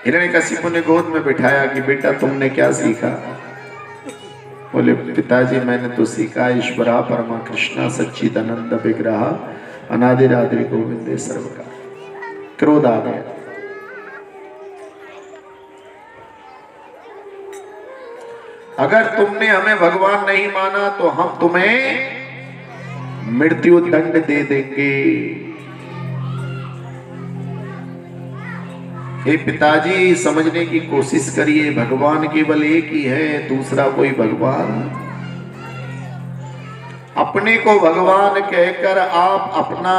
हिरण्यकशिपु ने गोद में बिठाया कि बेटा तुमने क्या सीखा। बोले पिताजी मैंने तो सीखा ईश्वरा परमा कृष्णा सच्चिदानंद विग्रह अनादिरादि गोविंदे सर्वका। क्रोध आ गया। अगर तुमने हमें भगवान नहीं माना तो हम तुम्हें मृत्यु दंड दे देंगे। हे पिताजी समझने की कोशिश करिए, भगवान केवल एक ही है, दूसरा कोई भगवान। अपने को भगवान कहकर आप अपना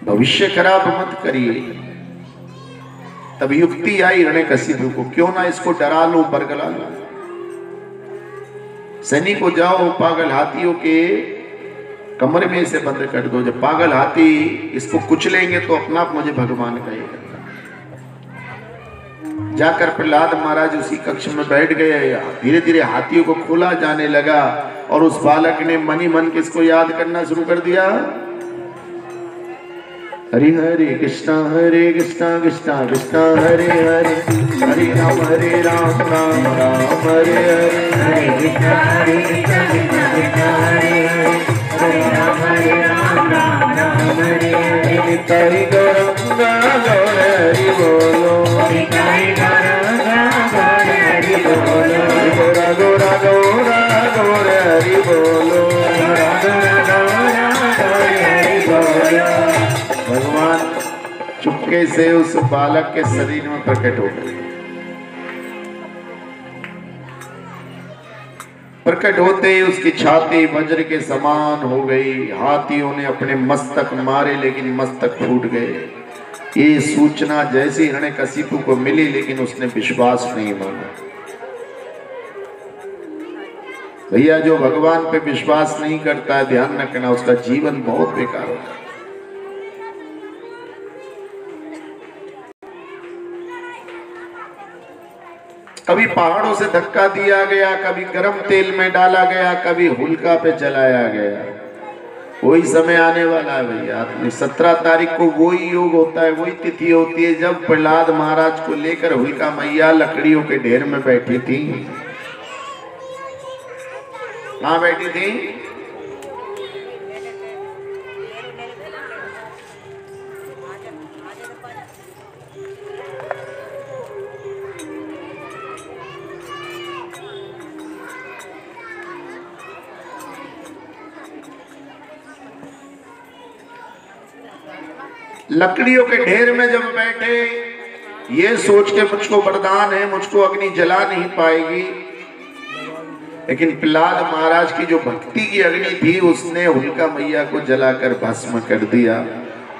भविष्य खराब मत करिए। तब युक्ति आई हिरण्यकशिपु को, क्यों ना इसको डरा लो, बरगला लो। सैनिक को जाओ पागल हाथियों के कमरे में इसे बंद कर दो। जब पागल हाथी इसको कुचलेंगे तो अपना आप मुझे भगवान कहेगा। जाकर प्रहलाद महाराज उसी कक्ष में बैठ गए। धीरे धीरे हाथियों को खोला जाने लगा और उस बालक ने मन ही मन किसको याद करना शुरू कर दिया। हरे हरे कृष्णा कृष्णा कृष्णा हरे हरे, हरे राम राम राम हरे हरे, हरे कृष्णा कृष्णा कृष्णा हरे हरे, हरे राम राम राम हरे हरे। निताई गौरंगा गौर हरि बोलो, निताई गौरंगा गौर हरि बोलो, गोरा गोरा गोरा गौर हरि बोलो, गोरा गोरा गौरा गौर हरि बोलो। भगवान चुपके से उस बालक के शरीर में प्रकट हो गए। प्रकट होते ही उसकी छाती वज्र के समान हो गई। हाथियों ने अपने मस्तक मारे लेकिन मस्तक फूट गए। ये सूचना जैसे हिरण्यकशिपु को मिली लेकिन उसने विश्वास नहीं माना। भैया जो भगवान पे विश्वास नहीं करता है, ध्यान रखना उसका जीवन बहुत बेकार होता है। कभी पहाड़ों से धक्का दिया गया, कभी गर्म तेल में डाला गया, कभी हुलका पे चलाया गया। वही समय आने वाला है भैया। 17 तारीख को वही योग होता है, वही तिथि होती है जब प्रहलाद महाराज को लेकर हुलका मैया लकड़ियों के ढेर में बैठी थी। कहाँ बैठी थी? लकड़ियों के ढेर में जब बैठे, ये सोच के मुझको वरदान है, मुझको अग्नि जला नहीं पाएगी। लेकिन प्रहलाद महाराज की जो भक्ति की अग्नि थी उसने हुलका मैया को जलाकर भस्म कर दिया।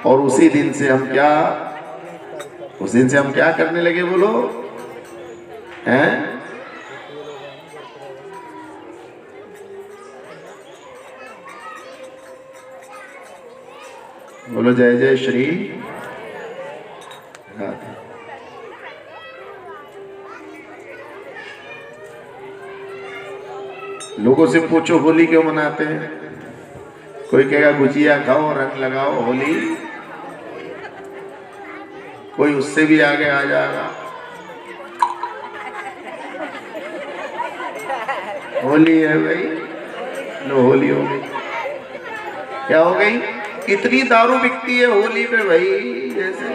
और उसी दिन से हम क्या करने लगे बोलो? हैं? बोलो जय जय श्री राधे। लोगों से पूछो होली क्यों मनाते हैं? कोई कहेगा गुजिया खाओ, रंग लगाओ, होली। कोई उससे भी आगे आ जाएगा, होली है भाई, लो होली हो गई। क्या हो गई? इतनी दारू बिकती है होली पे भाई। जैसे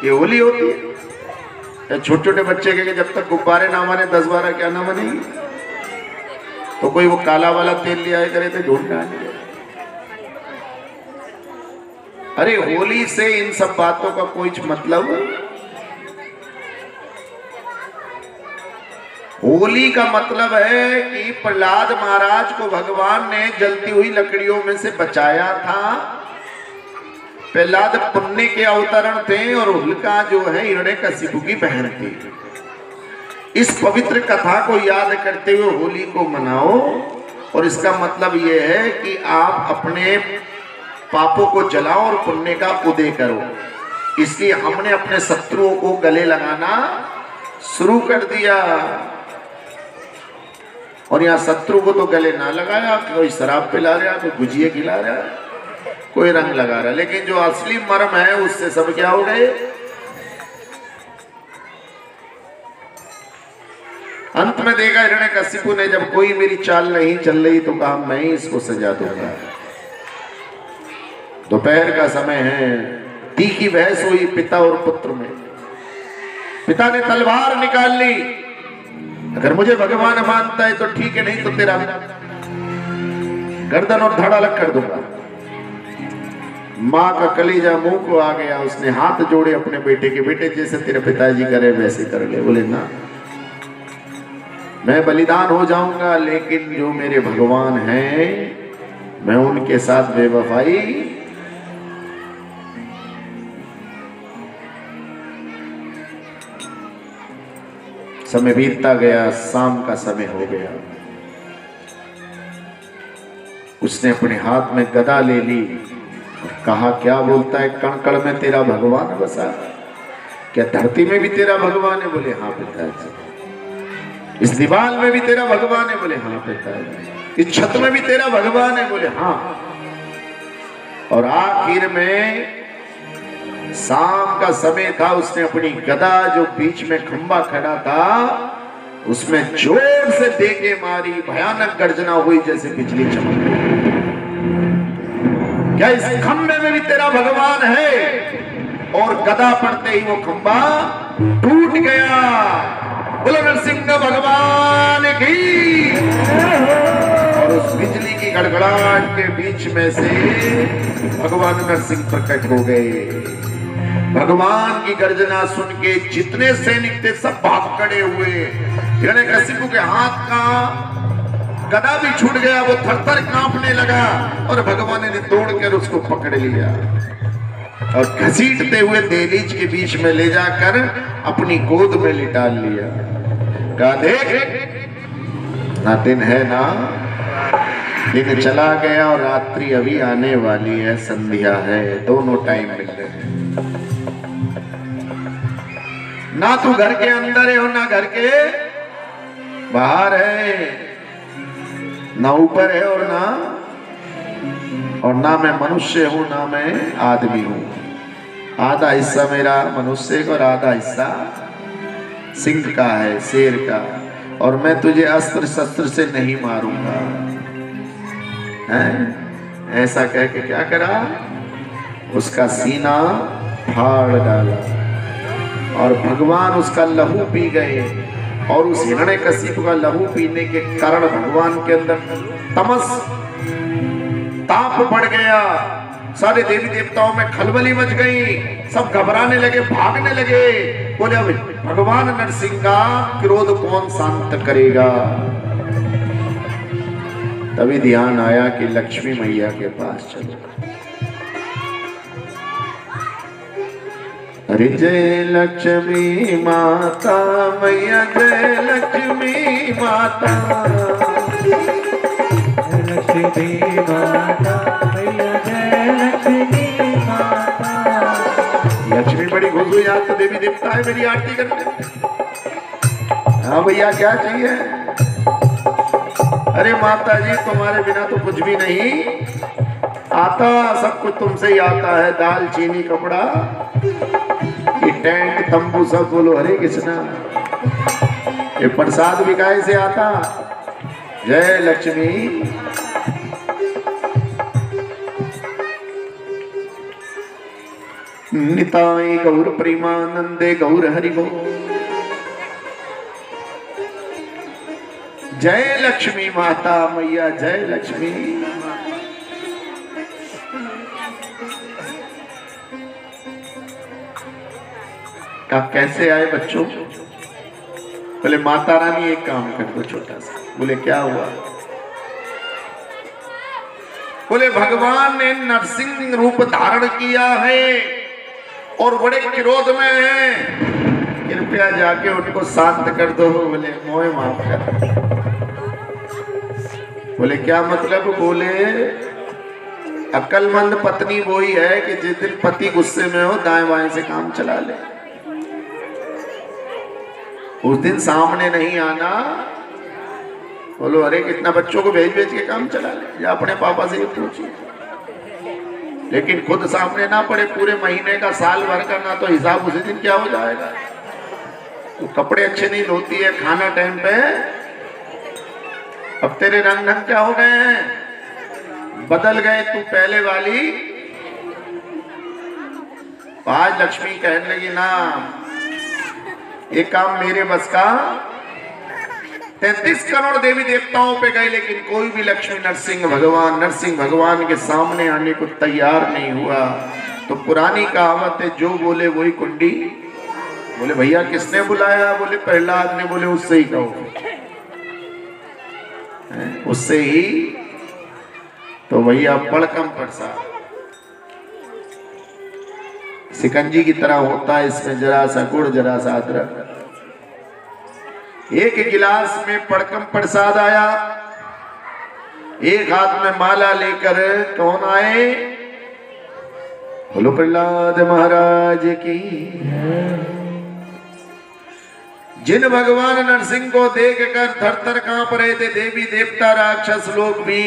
ये होली होती है। छोटे छोटे बच्चे के जब तक गुब्बारे ना माने 10-12 क्या ना बनेगी। तो कोई वो काला वाला तेल ले आए करे थे ढूंढना। अरे होली से इन सब बातों का कोई मतलब। होली का मतलब है कि प्रहलाद महाराज को भगवान ने जलती हुई लकड़ियों में से बचाया था। प्रहलाद पुण्य के अवतरण थे और हुलका जो है हिरण्यकशिपु की बहन थी। इस पवित्र कथा को याद करते हुए होली को मनाओ। और इसका मतलब यह है कि आप अपने पापों को जलाओ और पुण्य का उदय करो। इसलिए हमने अपने शत्रुओं को गले लगाना शुरू कर दिया। और यहाँ शत्रु को तो गले ना लगाया, कोई शराब पिला रहा, कोई गुजिया खिला रहा, कोई रंग लगा रहा, लेकिन जो असली मर्म है उससे सब क्या हो गए। अंत में देखा हिरण्यकशिपु ने, जब कोई मेरी चाल नहीं चल रही तो कहा मैं ही इसको सजा दूंगा। दोपहर का समय है, तीखी बहस हुई पिता और पुत्र में। पिता ने तलवार निकाल ली, अगर मुझे भगवान मानता है तो ठीक है, नहीं तो तेरा गर्दन और धड़ अलग कर दूंगा। माँ का कलेजा मुंह को आ गया, उसने हाथ जोड़े अपने बेटे के, बेटे जैसे तेरे पिताजी करे वैसे कर ले। बोले ना, मैं बलिदान हो जाऊंगा, लेकिन जो मेरे भगवान हैं मैं उनके साथ बेवफाई। समय बीतता गया, शाम का समय हो गया। उसने अपने हाथ में गदा ले ली और कहा, क्या बोलता है, कण कण में तेरा भगवान बसा, क्या धरती में भी तेरा भगवान है? बोले हाँ पिताजी। इस दीवार में भी तेरा भगवान है? बोले हाँ पिताजी। इस छत में भी तेरा भगवान है? बोले हाँ। और आखिर में शाम का समय था, उसने अपनी गदा जो बीच में खंबा खड़ा था उसमें जोर से दे के मारी। भयानक गर्जना हुई जैसे बिजली चमक गई। क्या इस खंबे में भी तेरा भगवान है? और गदा पड़ते ही वो खंबा टूट गया। बोलो नरसिंह भगवान की। और उस बिजली की गड़गड़ाहट के बीच में से भगवान नरसिंह प्रकट हो गए। भगवान की गर्जना सुन के जितने सैनिक थे सब भाग खड़े हुए। हिरण्यकशिपु के हाथ का गदा भी छूट गया, वो थरथर कांपने लगा और भगवान ने दौड़कर उसको पकड़ लिया और घसीटते हुए दहलीज के बीच में ले जाकर अपनी गोद में लिटा लिया। कहा, देख ना दिन है ना, दिन चला गया और रात्रि अभी आने वाली है, संध्या है, दोनों टाइम मिल रहे हैं। ना तू घर के अंदर है और ना घर के बाहर है, ना ऊपर है और ना मैं मनुष्य हूं ना मैं आदमी हूं। आधा हिस्सा मेरा मनुष्य का और आधा हिस्सा सिंह का है, शेर का। और मैं तुझे अस्त्र शस्त्र से नहीं मारूंगा। ऐसा कह के क्या करा, उसका सीना फाड़ डाला और भगवान उसका लहू पी गए। और उस हिरण्यकशिपु का लहू पीने के कारण भगवान के अंदर तमस ताप बढ़ गया। सारे देवी देवताओं में खलबली मच गई, सब घबराने लगे, भागने लगे। बोले अब भगवान नरसिंह का क्रोध कौन शांत करेगा। तभी ध्यान आया कि लक्ष्मी मैया के पास चलो। अरे जय लक्ष्मी माता मैया, जय लक्ष्मी माता, लक्ष्मी माता मैया, जय लक्ष्मी माता। लक्ष्मी बड़ी खुश हुई, आज तो देवी देवता है मेरी आरती करने। हाँ भैया क्या चाहिए? अरे माता जी तुम्हारे बिना तो कुछ भी नहीं आता, सब कुछ तुमसे ही आता है, दाल चीनी कपड़ा ये टेंट तंबू सब। बोलो हरे कृष्णा। ये प्रसाद भी काहे से आता? जय लक्ष्मी। निताई गौर प्रेमानंदे गौर हरि गो। जय लक्ष्मी माता मैया, जय लक्ष्मी। आप कैसे आए बच्चों? बोले माता रानी एक काम कर दो छोटा सा। बोले क्या हुआ? बोले भगवान ने नरसिंह रूप धारण किया है और बड़े क्रोध में है। कृपया जाके उनको शांत कर दो। बोले मोह माफ कर। बोले क्या मतलब? बोले अक्लमंद पत्नी वही है कि जिस दिन पति गुस्से में हो दाएं बाएं से काम चला ले, उस दिन सामने नहीं आना। बोलो अरे कितना बच्चों को भेज भेज के काम चला ले, या अपने पापा से ये पूछिए। लेकिन खुद सामने ना पड़े पूरे महीने का, साल भर का, ना तो हिसाब उसी दिन क्या हो जाएगा। तो कपड़े अच्छे नहीं धोती है, खाना टाइम पे, अब तेरे रंग ढंग क्या हो गए हैं, बदल गए, तू पहले वाली। आज लक्ष्मी कहने लगी ना ये काम मेरे बस का। 33 करोड़ देवी देवताओं पे गए लेकिन कोई भी लक्ष्मी नरसिंह भगवान के सामने आने को तैयार नहीं हुआ। तो पुरानी कहावत है, जो बोले वही कुंडी। बोले भैया किसने बुलाया? बोले प्रहलाद ने। बोले उससे ही कहो, उससे ही। तो भैया बड़कम प्रसाद सिकंजी की तरह होता है, इसमें जरा सा गुड़ जरा सा अदरक। एक गिलास में पड़कम प्रसाद आया, एक हाथ में माला लेकर कौन आए? बोलो प्रहलाद महाराज की। जिन भगवान नरसिंह को देखकर थर-थर कांप रहे थे देवी देवता राक्षस लोग भी,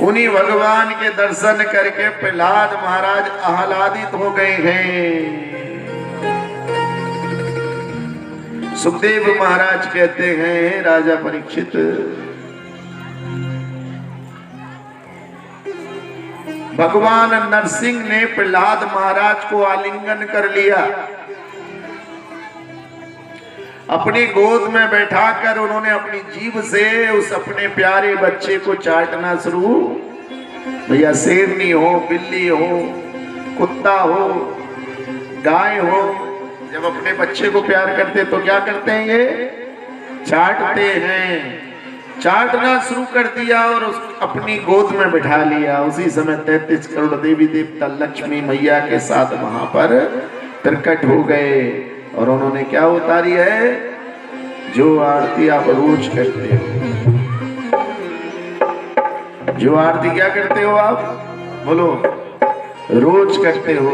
उन्हीं भगवान के दर्शन करके प्रहलाद महाराज आह्लादित हो गए हैं। सुखदेव महाराज कहते हैं राजा परीक्षित, भगवान नरसिंह ने प्रहलाद महाराज को आलिंगन कर लिया, अपनी गोद में बैठाकर उन्होंने अपनी जीभ से उस अपने प्यारे बच्चे को चाटना शुरू। भैया शेरनी हो, बिल्ली हो, कुत्ता हो, गाय हो, जब अपने बच्चे को प्यार करते तो क्या करते हैं? ये चाटते हैं। चाटना शुरू कर दिया और अपनी गोद में बिठा लिया। उसी समय 33 करोड़ देवी देवता लक्ष्मी मैया के साथ वहां पर प्रकट हो गए और उन्होंने क्या उतारी है? जो आरती आप रोज करते हो। जो आरती क्या करते हो आप? बोलो रोज करते हो।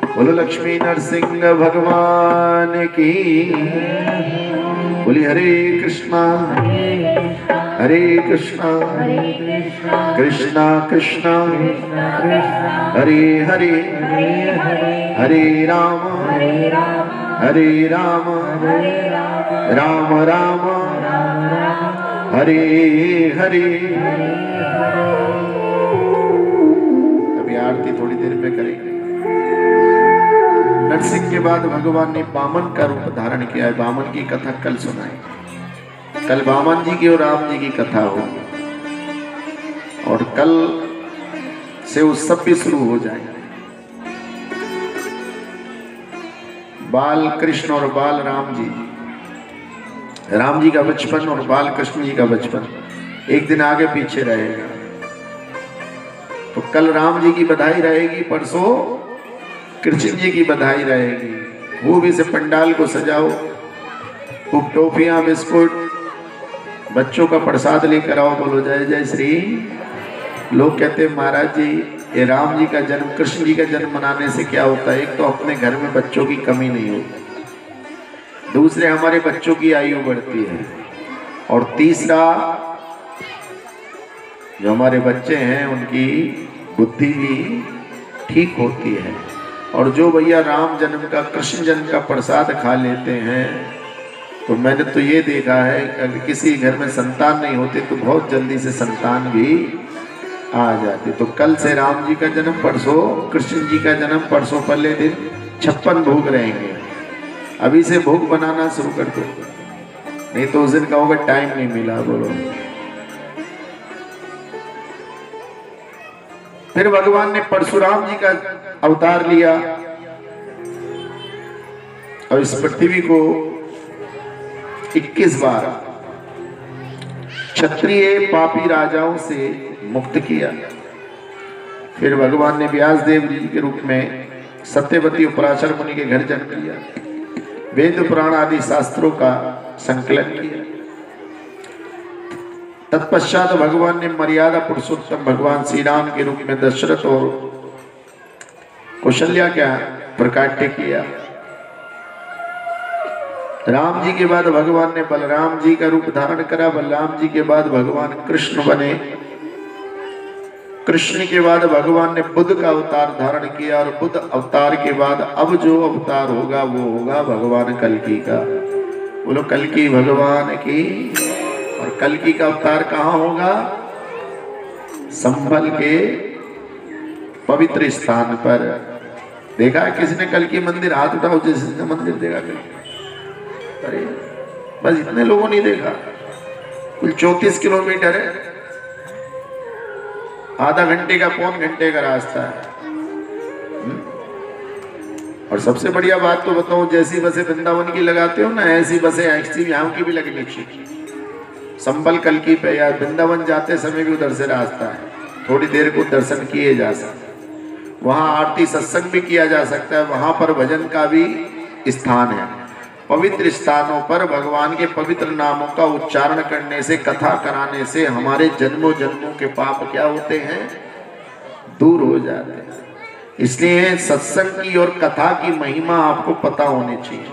बोलो लक्ष्मी नरसिंह भगवान की। बोली हरे कृष्णा हरे कृष्णा कृष्णा कृष्णा हरे हरे हरे राम राम राम हरे हरे। अभी आरती थोड़ी देर में करेंगे। नरसिंह के बाद भगवान ने वामन का रूप धारण किया है। वामन की कथा कल सुनाई। कल वामन जी की और राम जी की कथा हो और कल से उत्सव भी शुरू हो जाएंगे। बाल कृष्ण और बाल राम जी, राम जी का बचपन और बाल कृष्ण जी का बचपन एक दिन आगे पीछे रहेगा। तो कल राम जी की बधाई रहेगी, परसों कृष्ण जी की बधाई रहेगी। खूब इसे पंडाल को सजाओ, खूब टॉफियां बिस्कुट बच्चों का प्रसाद लेकर आओ। बोलो जय जय श्री। लोग कहते हैं महाराज जी ये राम जी का जन्म, कृष्ण जी का जन्म मनाने से क्या होता है? एक तो अपने घर में बच्चों की कमी नहीं होती, दूसरे हमारे बच्चों की आयु बढ़ती है, और तीसरा जो हमारे बच्चे हैं उनकी बुद्धि भी ठीक होती है। और जो भैया राम जन्म का, कृष्ण जन्म का प्रसाद खा लेते हैं, तो मैंने तो ये देखा है अगर किसी घर में संतान नहीं होती तो बहुत जल्दी से संतान भी आ जाती। तो कल से राम जी का जन्म, परसों कृष्ण जी का जन्म, परसों पहले दिन 56 भोग रहेंगे। अभी से भोग बनाना शुरू कर दो, नहीं तो उस दिन कहोगे टाइम नहीं मिला। बोलो फिर भगवान ने परशुराम जी का अवतार लिया और इस पृथ्वी को 21 बार क्षत्रिय पापी राजाओं से मुक्त किया। फिर भगवान ने व्यास देव जी के रूप में सत्यवती और पराशर मुनि के घर जन्म लिया। वेद पुराण आदि शास्त्रों का संकलन किया। तत्पश्चात भगवान ने मर्यादा पुरुषोत्तम भगवान श्री राम के रूप में दशरथ और कौशल्या का प्रकाट्य किया। राम जी के बाद भगवान ने बलराम जी का रूप धारण करा। बलराम जी के बाद भगवान कृष्ण बने। कृष्ण के बाद भगवान ने बुद्ध का अवतार धारण किया और बुद्ध अवतार के बाद अब जो अवतार होगा वो होगा भगवान कल्कि का। बोलो कल्कि भगवान की। और कल्कि का अवतार कहाँ होगा? संभल के पवित्र स्थान पर। देखा किसने कल्कि मंदिर? हाथ उठाओ जिसने मंदिर देखा कल्कि। अरे बस इतने लोगों ने देखा। कुल 34 किलोमीटर है, आधा घंटे का पौन घंटे का रास्ता है। और सबसे बढ़िया बात तो बताऊं, जैसी बसें वृंदावन की लगाते हो ना, ऐसी बसें ऐसी यहाँ की भी लगनी चाहिए। संबल कल्कि पे या वृंदावन जाते समय भी उधर से रास्ता है, थोड़ी देर को दर्शन किए जा सकते। वहाँ आरती सत्संग भी किया जा सकता है, वहाँ पर भजन का भी स्थान है। पवित्र स्थानों पर भगवान के पवित्र नामों का उच्चारण करने से, कथा कराने से हमारे जन्मों जन्मों के पाप क्या होते हैं? दूर हो जाते हैं। इसलिए सत्संग की और कथा की महिमा आपको पता होनी चाहिए।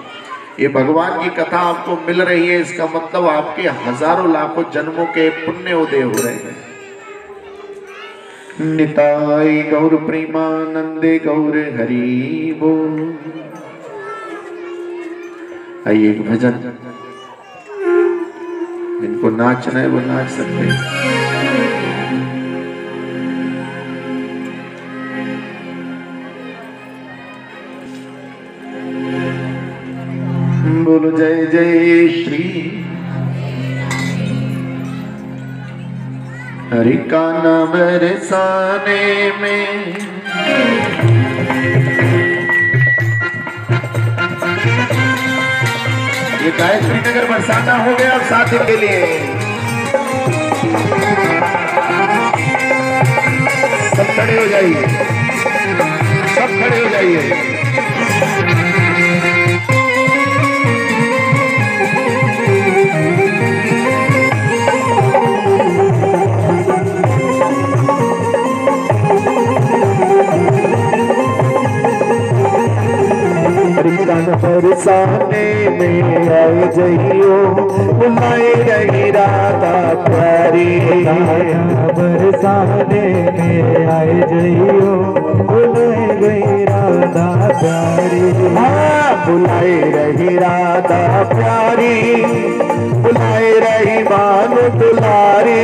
ये भगवान की कथा आपको मिल रही है, इसका मतलब आपके हजारों लाखों जन्मों के पुण्य उदय हो रहे हैं। निताई गौर प्रेमानंदे गौर हरि बोल। आइए एक भजन, इनको नाचना है वो नाच सकते हैं। बोलो जय जय श्री हरि का नाम बरसाने में। ये गायत्री नगर बरसाना हो गया अब 7 दिन के लिए। सब खड़े हो जाइए, सब खड़े हो जाइए। बरसाने में आए जइयो, बुलाए रही राधा प्यारी। बरसाने में आए जइयो, बुलाए गई राधा प्यारी। हाँ बुलाए रही राधा प्यारी, बुलाए रही मान दुलारी।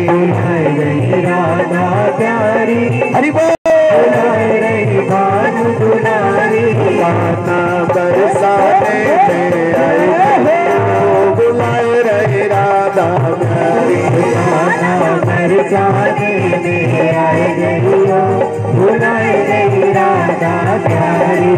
बुलाए गई राधा प्यारी, हरि बोल। बुलाए रही मान दुलारी। गाना बरसाने में आए जइयो, बुलाए रही राधा प्यारी। गाना बरसाने में आए जइयो, बुलाए गई राधा प्यारी।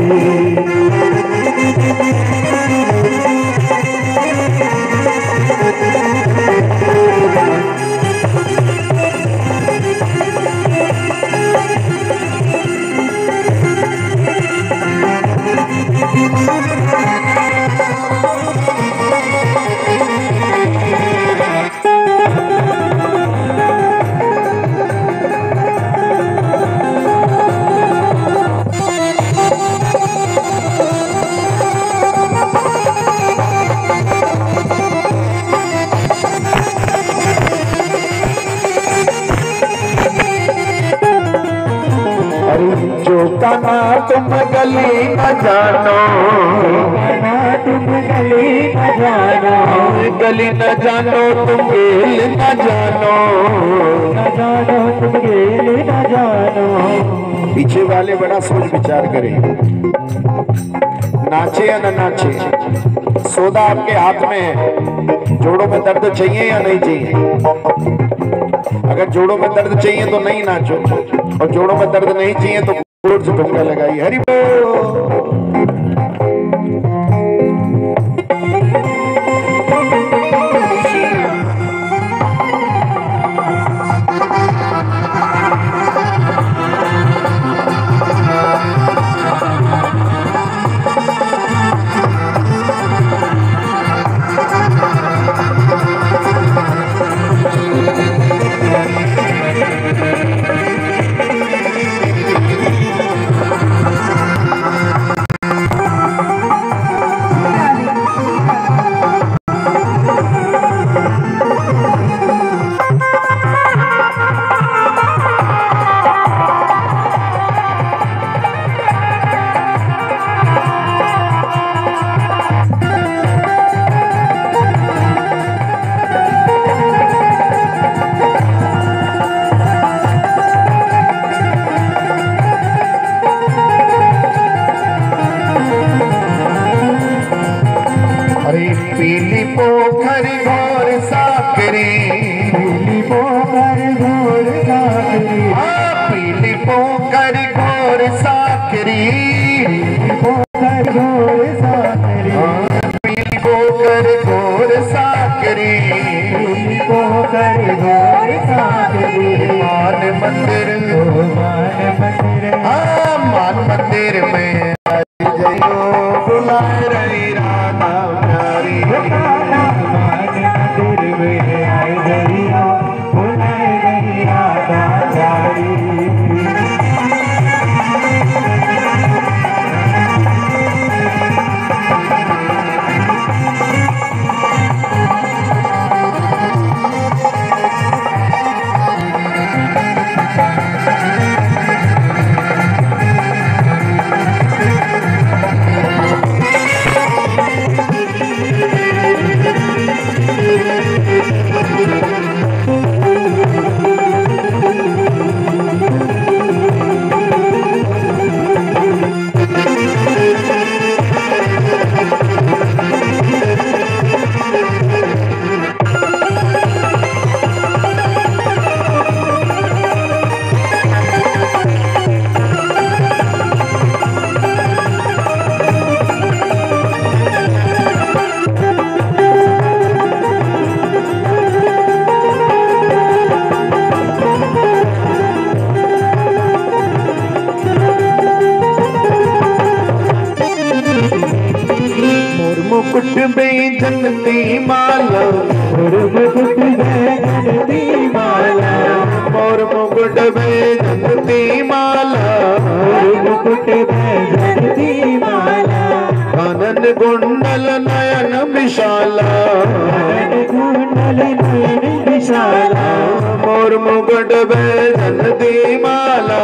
काना तुम गली न जानो, तुम गली न जानो, गली न जानो तुम गेल न जानो, न जानो तुम गेल न जानो। पीछे वाले बड़ा सोच विचार करें, नाचे या न नाचे। सौदा आपके हाथ में है, जोड़ों में दर्द चाहिए या नहीं चाहिए? अगर जोड़ों में दर्द चाहिए तो नहीं नाचो, और जोड़ों में दर्द नहीं चाहिए तो जोर से ठुमका लगाइए। हरि बोल। मान मंदिर हाँ मान मंदिर में आई जइयो बुलाए रही राधा प्यारी। मान मंदिर में आई जइयो बुलाए रही राधा प्यारी। मुकुट में जनती माला मोर मुकुट में जनती माला। मोर मुकुट में जनती माला। मोर मुकुट में जनती माला। कानन कुंडल नयन विशाला। कानन कुंडल नयन विशाला। मोर मुकुट में जनती माला।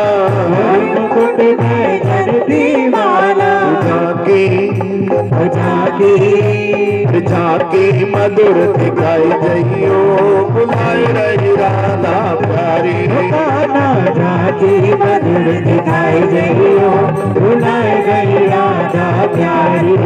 मोर मुकुट में जनती माला। झाकी मधुर दिखाई जइयो बुलाए रही राधा प्यारी। झाकी मधुर दिखाई जइयो बुलाए रही राधा प्यारी।